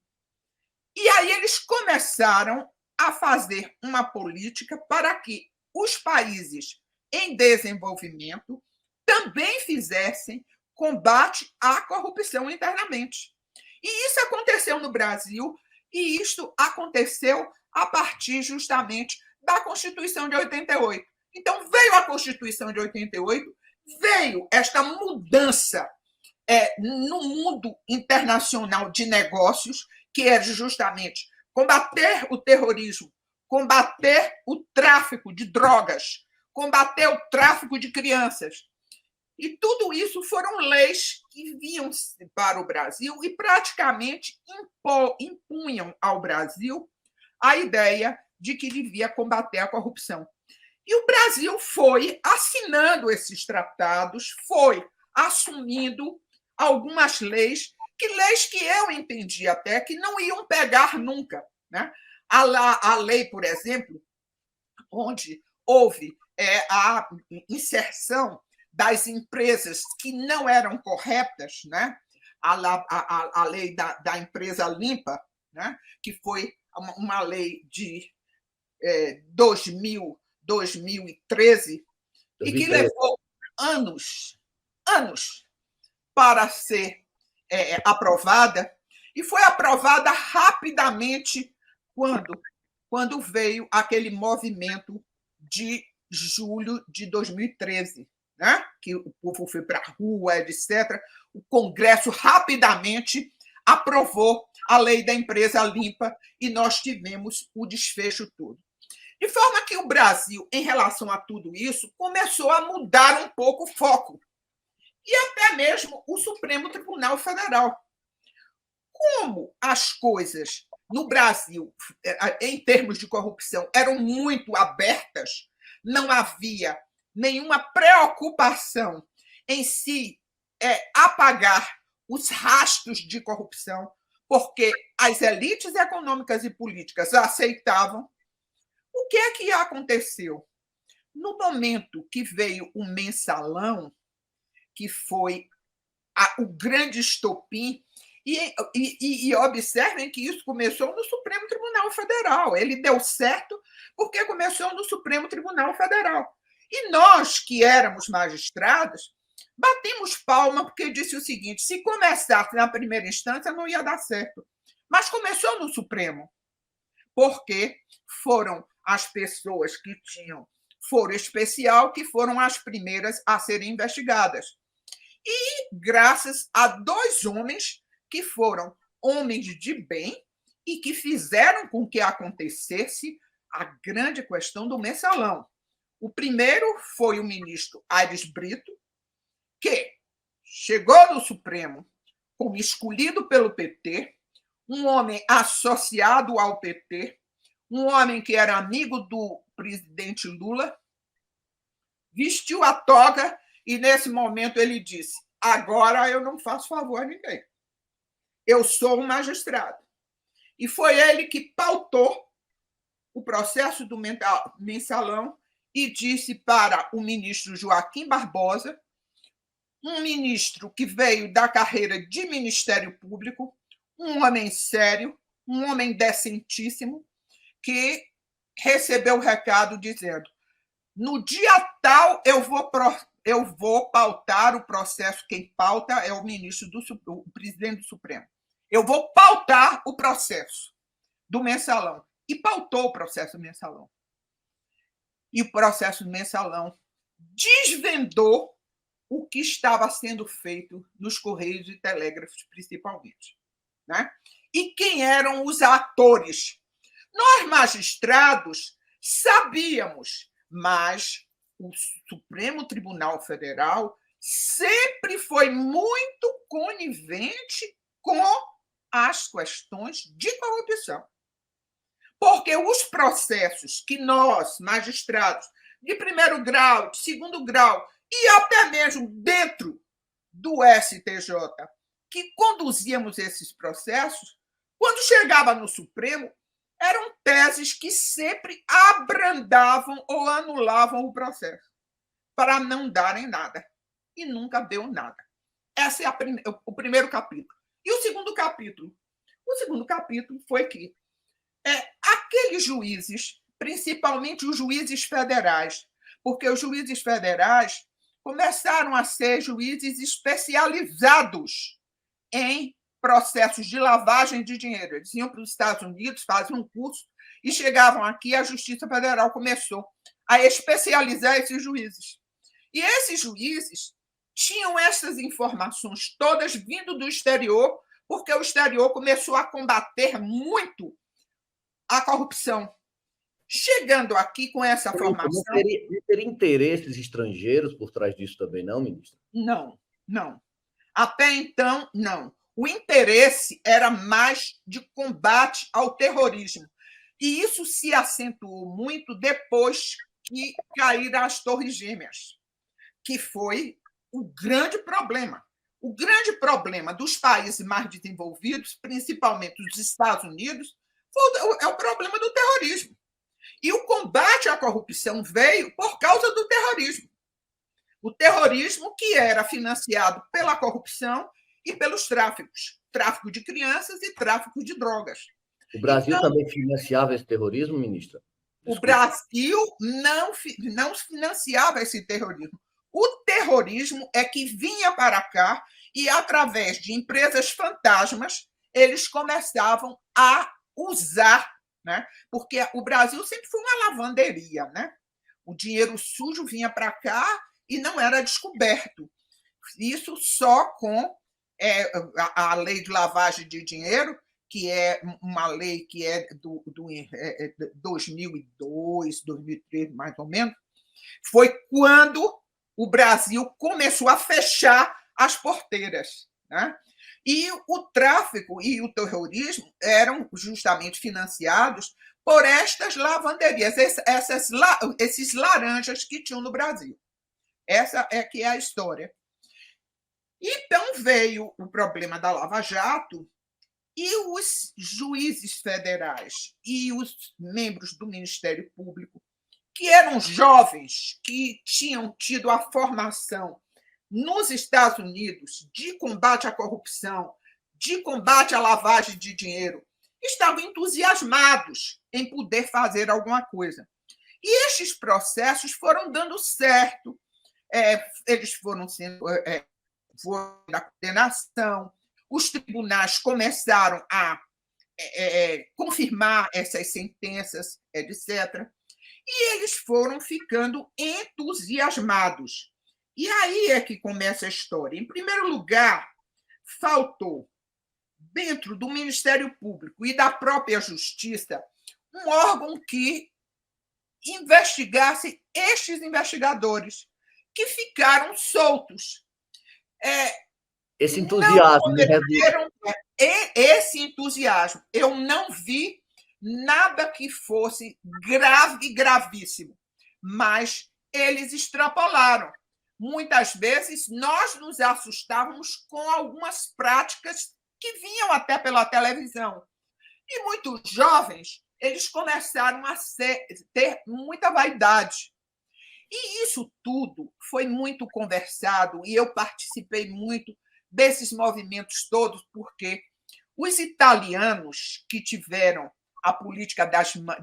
E aí eles começaram a fazer uma política para que os países em desenvolvimento também fizessem combate à corrupção internamente. E isso aconteceu no Brasil, e isso aconteceu a partir justamente da Constituição de 88. Então, veio a Constituição de 88, veio esta mudança no mundo internacional de negócios, que é justamente combater o terrorismo, combater o tráfico de drogas, combater o tráfico de crianças. E tudo isso foram leis que vinham para o Brasil e praticamente impunham ao Brasil a ideia de que devia combater a corrupção. E o Brasil foi assinando esses tratados, foi assumindo algumas leis que eu entendi até que não iam pegar nunca, né? A lei, por exemplo, onde houve a inserção das empresas que não eram corretas, né? A lei da empresa limpa, né? Que foi uma lei de 2013 e que levou anos para ser aprovada, e foi aprovada rapidamente quando veio aquele movimento de julho de 2013, né? Que o povo foi para a rua, etc. O Congresso rapidamente aprovou a lei da empresa limpa e nós tivemos o desfecho todo. De forma que o Brasil, em relação a tudo isso, começou a mudar um pouco o foco. E até mesmo o Supremo Tribunal Federal. Como as coisas no Brasil, em termos de corrupção, eram muito abertas, não havia nenhuma preocupação em se apagar os rastros de corrupção, porque as elites econômicas e políticas aceitavam. O que é que aconteceu? No momento que veio o mensalão, que foi o grande estopim, e observem que isso começou no Supremo Tribunal Federal. Ele deu certo porque começou no Supremo Tribunal Federal. E nós, que éramos magistrados, Batemos palma porque disse o seguinte: se começasse na primeira instância, não ia dar certo. Mas começou no Supremo, porque foram as pessoas que tinham foro especial que foram as primeiras a serem investigadas. E graças a dois homens que foram homens de bem e que fizeram com que acontecesse a grande questão do mensalão. O primeiro foi o ministro Aires Brito, que chegou no Supremo como escolhido pelo PT, um homem associado ao PT, um homem que era amigo do presidente Lula, vestiu a toga e, nesse momento, ele disse: agora eu não faço favor a ninguém. Eu sou um magistrado. E foi ele que pautou o processo do mensalão e disse para o ministro Joaquim Barbosa, um ministro que veio da carreira de Ministério Público, um homem sério, um homem decentíssimo, que recebeu o recado dizendo: no dia tal eu vou pautar o processo. Quem pauta é o ministro o presidente do Supremo. Eu vou pautar o processo do mensalão. E pautou o processo do mensalão. E o processo do mensalão desvendou o que estava sendo feito nos Correios e Telégrafos, principalmente. Né? E quem eram os atores? Nós, magistrados, sabíamos, mas o Supremo Tribunal Federal sempre foi muito conivente com as questões de corrupção. Porque os processos que nós, magistrados, de primeiro grau, de segundo grau, e até mesmo dentro do STJ, que conduzíamos esses processos, quando chegava no Supremo, eram teses que sempre abrandavam ou anulavam o processo, para não darem nada. E nunca deu nada. Esse é o primeiro capítulo. E o segundo capítulo? O segundo capítulo foi que aqueles juízes, principalmente os juízes federais, porque os juízes federais começaram a ser juízes especializados em processos de lavagem de dinheiro. Eles iam para os Estados Unidos, faziam um curso e chegavam aqui, a Justiça Federal começou a especializar esses juízes. E esses juízes tinham essas informações todas vindo do exterior, porque o exterior começou a combater muito a corrupção. Chegando aqui com essa formação... Não teria interesses estrangeiros por trás disso também, não, ministra? Não, não. Até então, não. O interesse era mais de combate ao terrorismo. E isso se acentuou muito depois que caíram as Torres Gêmeas, que foi o grande problema. O grande problema dos países mais desenvolvidos, principalmente dos Estados Unidos, é o problema do terrorismo. E o combate à corrupção veio por causa do terrorismo. O terrorismo que era financiado pela corrupção e pelos tráficos. Tráfico de crianças e tráfico de drogas. O Brasil também financiava esse terrorismo, ministra? Desculpa. O Brasil não financiava esse terrorismo. O terrorismo é que vinha para cá e, através de empresas fantasmas, eles começavam a usar, né? Porque o Brasil sempre foi uma lavanderia, né? O dinheiro sujo vinha para cá e não era descoberto. Isso só com a lei de lavagem de dinheiro, que é uma lei que é do 2002, 2003, mais ou menos, foi quando o Brasil começou a fechar as porteiras, né? E o tráfico e o terrorismo eram justamente financiados por estas lavanderias, esses laranjas que tinham no Brasil. Essa é que é a história. Então veio o problema da Lava Jato e os juízes federais e os membros do Ministério Público, que eram jovens, que tinham tido a formação nos Estados Unidos de combate à corrupção, de combate à lavagem de dinheiro, estavam entusiasmados em poder fazer alguma coisa. E estes processos foram dando certo. eles foram sendo da condenação, os tribunais começaram a confirmar essas sentenças, etc. E eles foram ficando entusiasmados. E aí é que começa a história. Em primeiro lugar, faltou, dentro do Ministério Público e da própria Justiça, um órgão que investigasse estes investigadores, que ficaram soltos. Esse entusiasmo, esse entusiasmo. Eu não vi nada que fosse grave e gravíssimo, mas eles extrapolaram. Muitas vezes nós nos assustávamos com algumas práticas que vinham até pela televisão. E muitos jovens, eles começaram a ter muita vaidade. E isso tudo foi muito conversado, e eu participei muito desses movimentos todos, porque os italianos que tiveram a política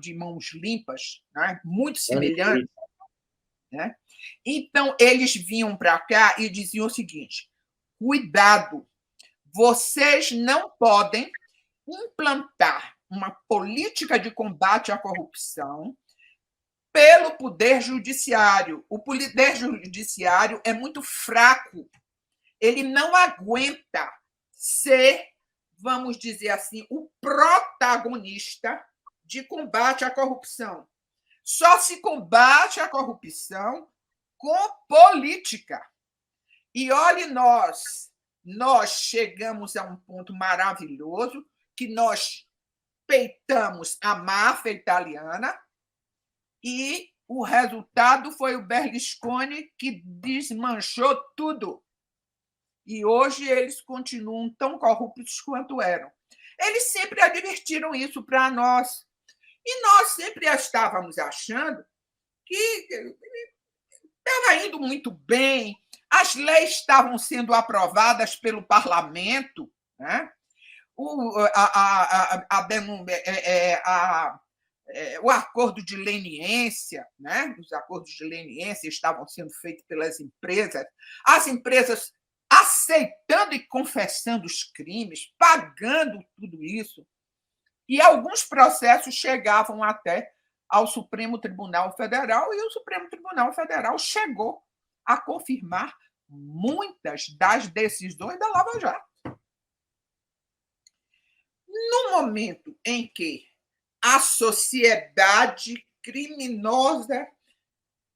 de mãos limpas, né, muito semelhante, né, então eles vinham para cá e diziam o seguinte: cuidado, vocês não podem implantar uma política de combate à corrupção pelo Poder Judiciário. O Poder Judiciário é muito fraco. Ele não aguenta ser, vamos dizer assim, o protagonista de combate à corrupção. Só se combate a corrupção com política. E olhe, nós chegamos a um ponto maravilhoso, que nós peitamos a máfia italiana, e o resultado foi o Berlusconi, que desmanchou tudo. E hoje eles continuam tão corruptos quanto eram. Eles sempre advertiram isso para nós. E nós sempre estávamos achando que estava indo muito bem, as leis estavam sendo aprovadas pelo parlamento, né? O acordo de leniência, né? Os acordos de leniência estavam sendo feitos pelas empresas, as empresas aceitando e confessando os crimes, pagando tudo isso. E alguns processos chegavam até ao Supremo Tribunal Federal, e o Supremo Tribunal Federal chegou a confirmar muitas das decisões da Lava Jato. No momento em que a sociedade criminosa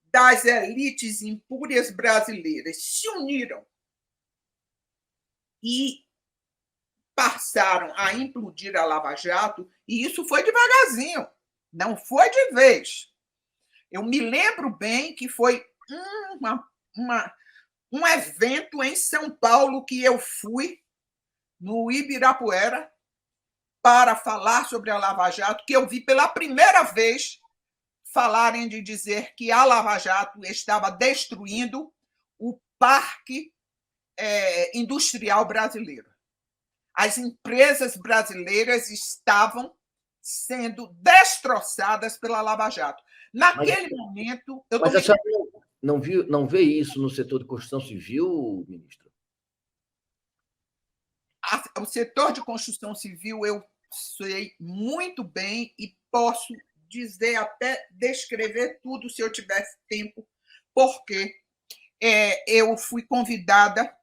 das elites impúrias brasileiras se uniram e passaram a implodir a Lava Jato, e isso foi devagarzinho, não foi de vez. Eu me lembro bem que foi um evento em São Paulo que eu fui, no Ibirapuera, para falar sobre a Lava Jato, que eu vi pela primeira vez falarem de dizer que a Lava Jato estava destruindo o parque industrial brasileiro. As empresas brasileiras estavam sendo destroçadas pela Lava Jato. Naquele momento... Mas a senhora não vê isso no setor de construção civil, ministra? O setor de construção civil eu sei muito bem e posso dizer, até descrever tudo, se eu tivesse tempo, porque eu fui convidada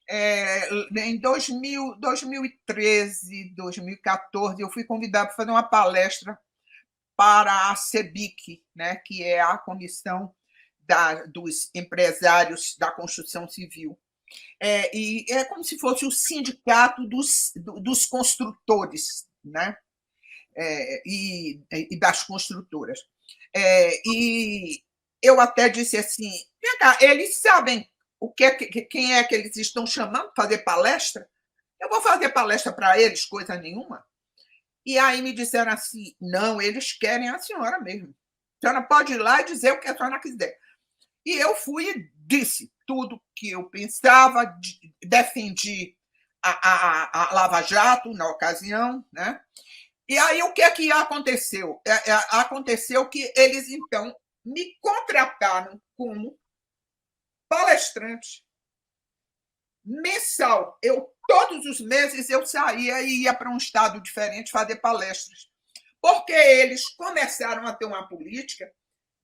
em 2013, 2014, eu fui convidada para fazer uma palestra para a CEBIC, né, que é a Comissão dos Empresários da Construção Civil. E é como se fosse o sindicato dos construtores, né? E das construtoras. E eu até disse assim: eles sabem quem é que eles estão chamando para fazer palestra? Eu vou fazer palestra para eles, coisa nenhuma. E aí me disseram assim: não, eles querem a senhora mesmo. A senhora pode ir lá e dizer o que a senhora quiser. E eu fui e disse tudo que eu pensava, defendi a Lava Jato na ocasião, né? E aí o que é que aconteceu? Aconteceu que eles, então, me contrataram como palestrante mensal. Todos os meses eu saía e ia para um estado diferente fazer palestras, porque eles começaram a ter uma política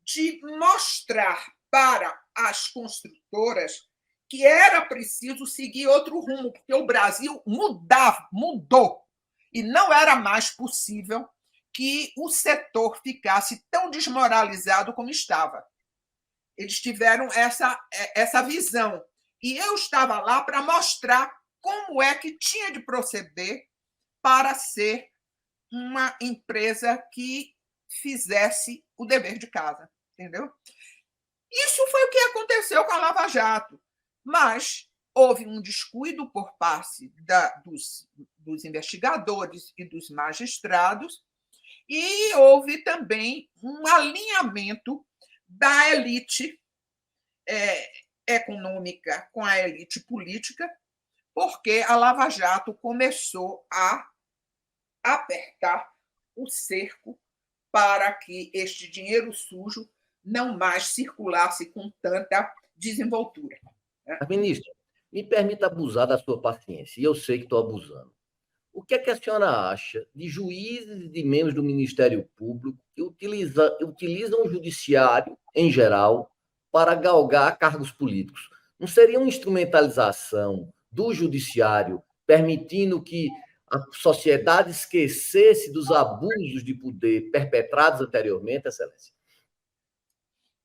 de mostrar para as construtoras que era preciso seguir outro rumo, porque o Brasil mudou, e não era mais possível que o setor ficasse tão desmoralizado como estava. Eles tiveram essa visão. E eu estava lá para mostrar como é que tinha de proceder para ser uma empresa que fizesse o dever de casa, entendeu? Isso foi o que aconteceu com a Lava Jato, mas houve um descuido por parte dos investigadores e dos magistrados, e houve também um alinhamento da elite econômica com a elite política, porque a Lava Jato começou a apertar o cerco para que este dinheiro sujo não mais circulasse com tanta desenvoltura. Ministra, me permita abusar da sua paciência, e eu sei que estou abusando. O que é que a senhora acha de juízes e de membros do Ministério Público que utilizam o judiciário, em geral, para galgar cargos políticos? Não seria uma instrumentalização do judiciário permitindo que a sociedade esquecesse dos abusos de poder perpetrados anteriormente, Excelência?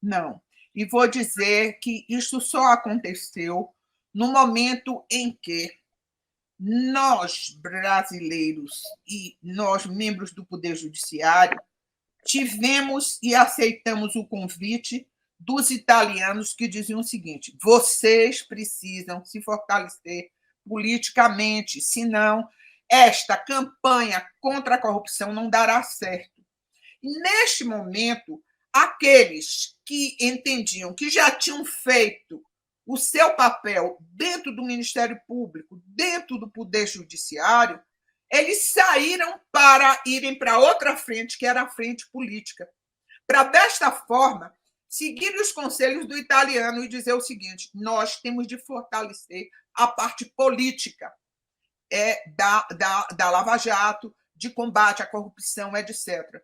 Não. E vou dizer que isso só aconteceu no momento em que nós, brasileiros, e nós, membros do Poder Judiciário, tivemos e aceitamos o convite dos italianos que diziam o seguinte: vocês precisam se fortalecer politicamente, senão esta campanha contra a corrupção não dará certo. E, neste momento, aqueles que entendiam que já tinham feito o seu papel dentro do Ministério Público, dentro do Poder Judiciário, eles saíram para irem para outra frente, que era a frente política, para, desta forma, seguir os conselhos do italiano e dizer o seguinte: nós temos de fortalecer a parte política da Lava Jato, de combate à corrupção, etc.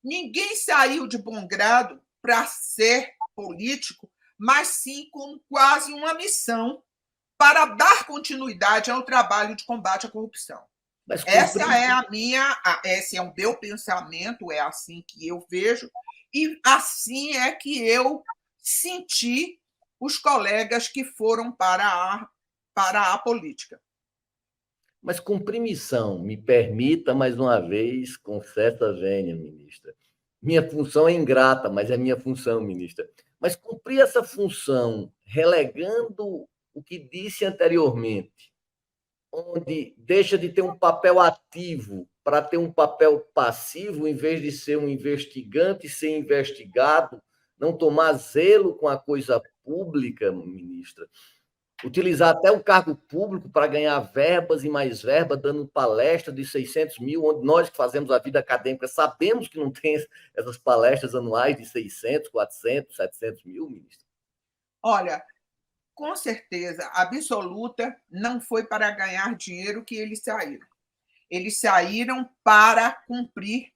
Ninguém saiu de bom grado para ser político, mas sim com quase uma missão para dar continuidade ao trabalho de combate à corrupção. Esse é o meu pensamento, é assim que eu vejo, e assim é que eu senti os colegas que foram para a política. Mas cumprir missão, me permita mais uma vez, concessa vênia, ministra. Minha função é ingrata, mas é minha função, ministra. Mas cumprir essa função, relegando o que disse anteriormente, onde deixa de ter um papel ativo para ter um papel passivo, em vez de ser um investigante e ser investigado, não tomar zelo com a coisa pública, ministra, utilizar até o cargo público para ganhar verbas e mais verbas, dando palestra de 600 mil, onde nós que fazemos a vida acadêmica sabemos que não tem essas palestras anuais de 600, 400, 700 mil, ministro? Olha, com certeza absoluta, não foi para ganhar dinheiro que eles saíram. Eles saíram para cumprir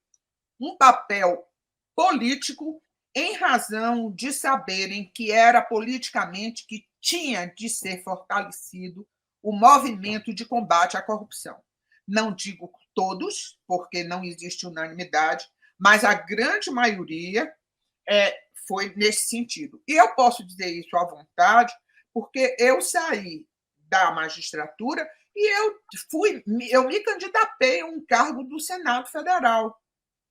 um papel político em razão de saberem que era politicamente que tinha de ser fortalecido o movimento de combate à corrupção. Não digo todos, porque não existe unanimidade, mas a grande maioria foi nesse sentido. E eu posso dizer isso à vontade, porque eu saí da magistratura e eu me candidatei a um cargo do Senado Federal,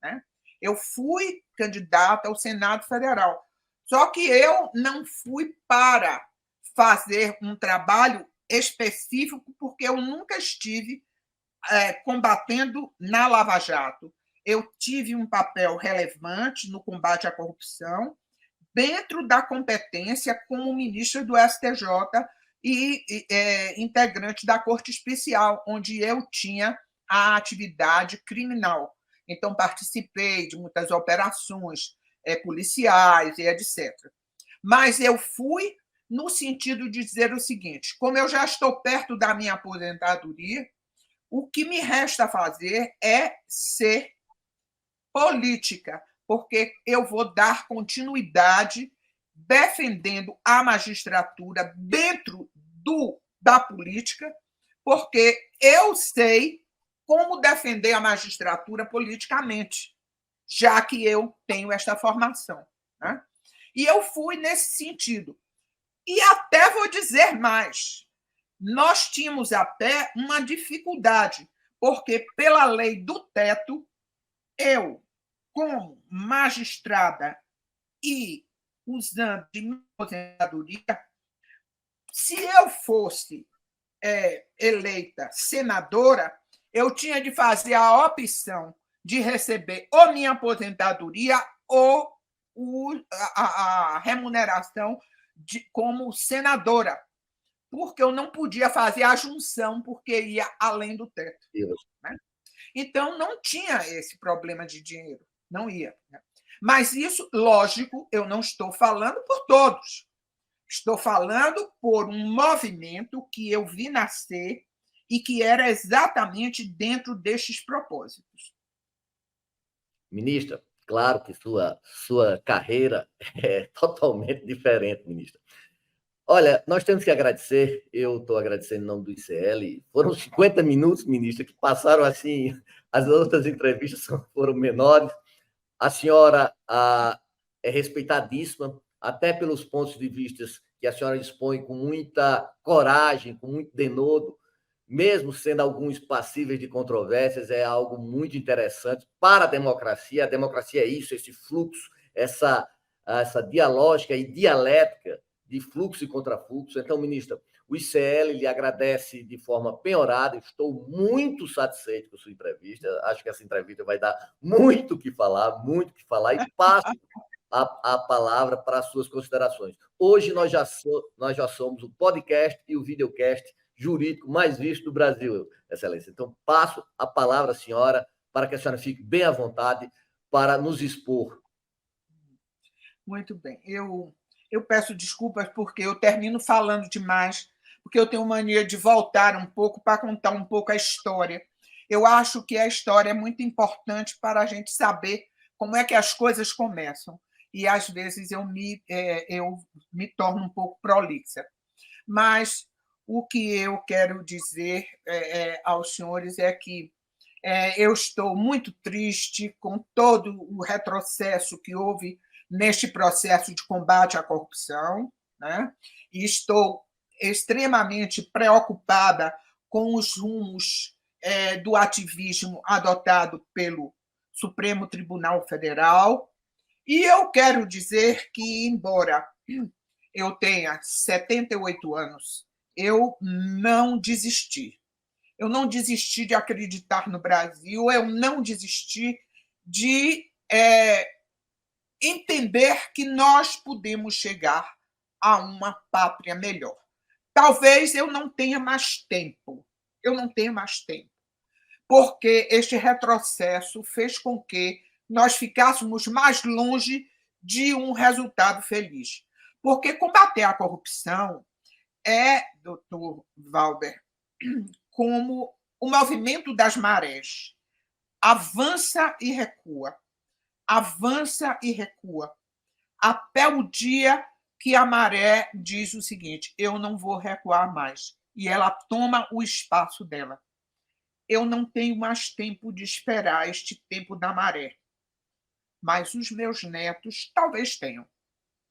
né? Eu fui candidata ao Senado Federal. Só que eu não fui para fazer um trabalho específico, porque eu nunca estive combatendo na Lava Jato. Eu tive um papel relevante no combate à corrupção, dentro da competência como ministra do STJ e integrante da Corte Especial, onde eu tinha a atividade criminal. Então, participei de muitas operações policiais e etc. Mas eu fui no sentido de dizer o seguinte: como eu já estou perto da minha aposentadoria, o que me resta fazer é ser política, porque eu vou dar continuidade defendendo a magistratura dentro da política, porque eu sei como defender a magistratura politicamente, já que eu tenho esta formação. Né? E eu fui nesse sentido. E até vou dizer mais: nós tínhamos até uma dificuldade, porque, pela lei do teto, eu, como magistrada e usando de minha aposentadoria, se eu fosse eleita senadora, eu tinha de fazer a opção de receber ou minha aposentadoria ou a remuneração como senadora, porque eu não podia fazer a junção, porque ia além do teto. Né? Então, não tinha esse problema de dinheiro, não ia. Né? Mas isso, lógico, eu não estou falando por todos. Estou falando por um movimento que eu vi nascer e que era exatamente dentro destes propósitos. Ministra, claro que sua carreira é totalmente diferente, ministra. Olha, nós temos que agradecer, eu estou agradecendo em nome do ICL, foram 50 minutos, ministra, que passaram assim, as outras entrevistas foram menores. A senhora é respeitadíssima, até pelos pontos de vista que a senhora expõe com muita coragem, com muito denodo, mesmo sendo alguns passíveis de controvérsias, é algo muito interessante para a democracia. A democracia é isso, esse fluxo, essa dialógica e dialética de fluxo e contrafluxo. Então, ministra, o ICL lhe agradece de forma penhorada. Estou muito satisfeito com a sua entrevista. Acho que essa entrevista vai dar muito o que falar, e passo a palavra para as suas considerações. Hoje nós já somos o podcast e o videocast jurídico mais visto do Brasil, Excelência. Então, passo a palavra à senhora para que a senhora fique bem à vontade para nos expor. Muito bem. Eu peço desculpas porque eu termino falando demais, porque eu tenho mania de voltar um pouco para contar um pouco a história. Eu acho que a história é muito importante para a gente saber como é que as coisas começam. E, às vezes, eu me torno um pouco prolixa. Mas o que eu quero dizer aos senhores é que eu estou muito triste com todo o retrocesso que houve neste processo de combate à corrupção, né? E estou extremamente preocupada com os rumos do ativismo adotado pelo Supremo Tribunal Federal. E eu quero dizer que, embora eu tenha 78 anos, eu não desisti. Eu não desisti de acreditar no Brasil, eu não desisti de entender que nós podemos chegar a uma pátria melhor. Talvez eu não tenha mais tempo, porque este retrocesso fez com que nós ficássemos mais longe de um resultado feliz. Porque combater a corrupção doutor Valber, como o movimento das marés. Avança e recua, até o dia que a maré diz o seguinte: eu não vou recuar mais. E ela toma o espaço dela. Eu não tenho mais tempo de esperar este tempo da maré. Mas os meus netos talvez tenham.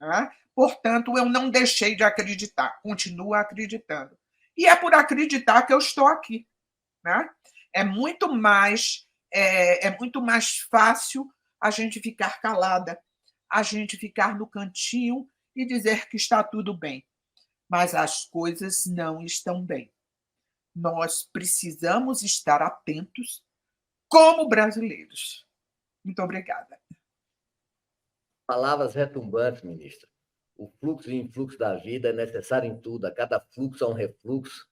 Né? Portanto, eu não deixei de acreditar, continuo acreditando. E é por acreditar que eu estou aqui. Né? É muito mais fácil a gente ficar calada, a gente ficar no cantinho e dizer que está tudo bem. Mas as coisas não estão bem. Nós precisamos estar atentos como brasileiros. Muito obrigada. Palavras retumbantes, ministra. O fluxo e influxo da vida é necessário em tudo. A cada fluxo há um refluxo.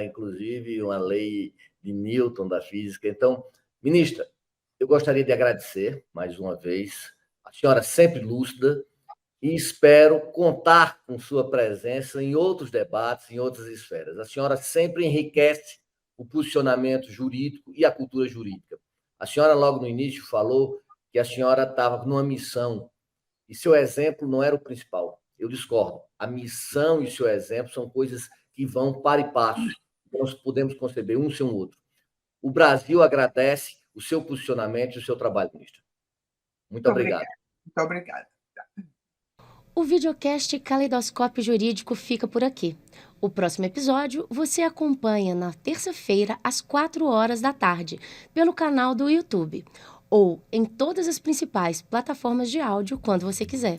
Inclusive, uma lei de Newton da física. Então, ministra, eu gostaria de agradecer mais uma vez. A senhora sempre lúcida, e espero contar com sua presença em outros debates, em outras esferas. A senhora sempre enriquece o posicionamento jurídico e a cultura jurídica. A senhora, logo no início, falou que a senhora estava numa missão e seu exemplo não era o principal. Eu discordo. A missão e seu exemplo são coisas que vão para e passo. Nós podemos conceber um sem o outro. O Brasil agradece o seu posicionamento e o seu trabalho, ministra. Muito obrigado. Muito obrigada. O videocast Caleidoscópio Jurídico fica por aqui. O próximo episódio você acompanha na terça-feira, às 4 horas da tarde, pelo canal do YouTube, ou em todas as principais plataformas de áudio quando você quiser.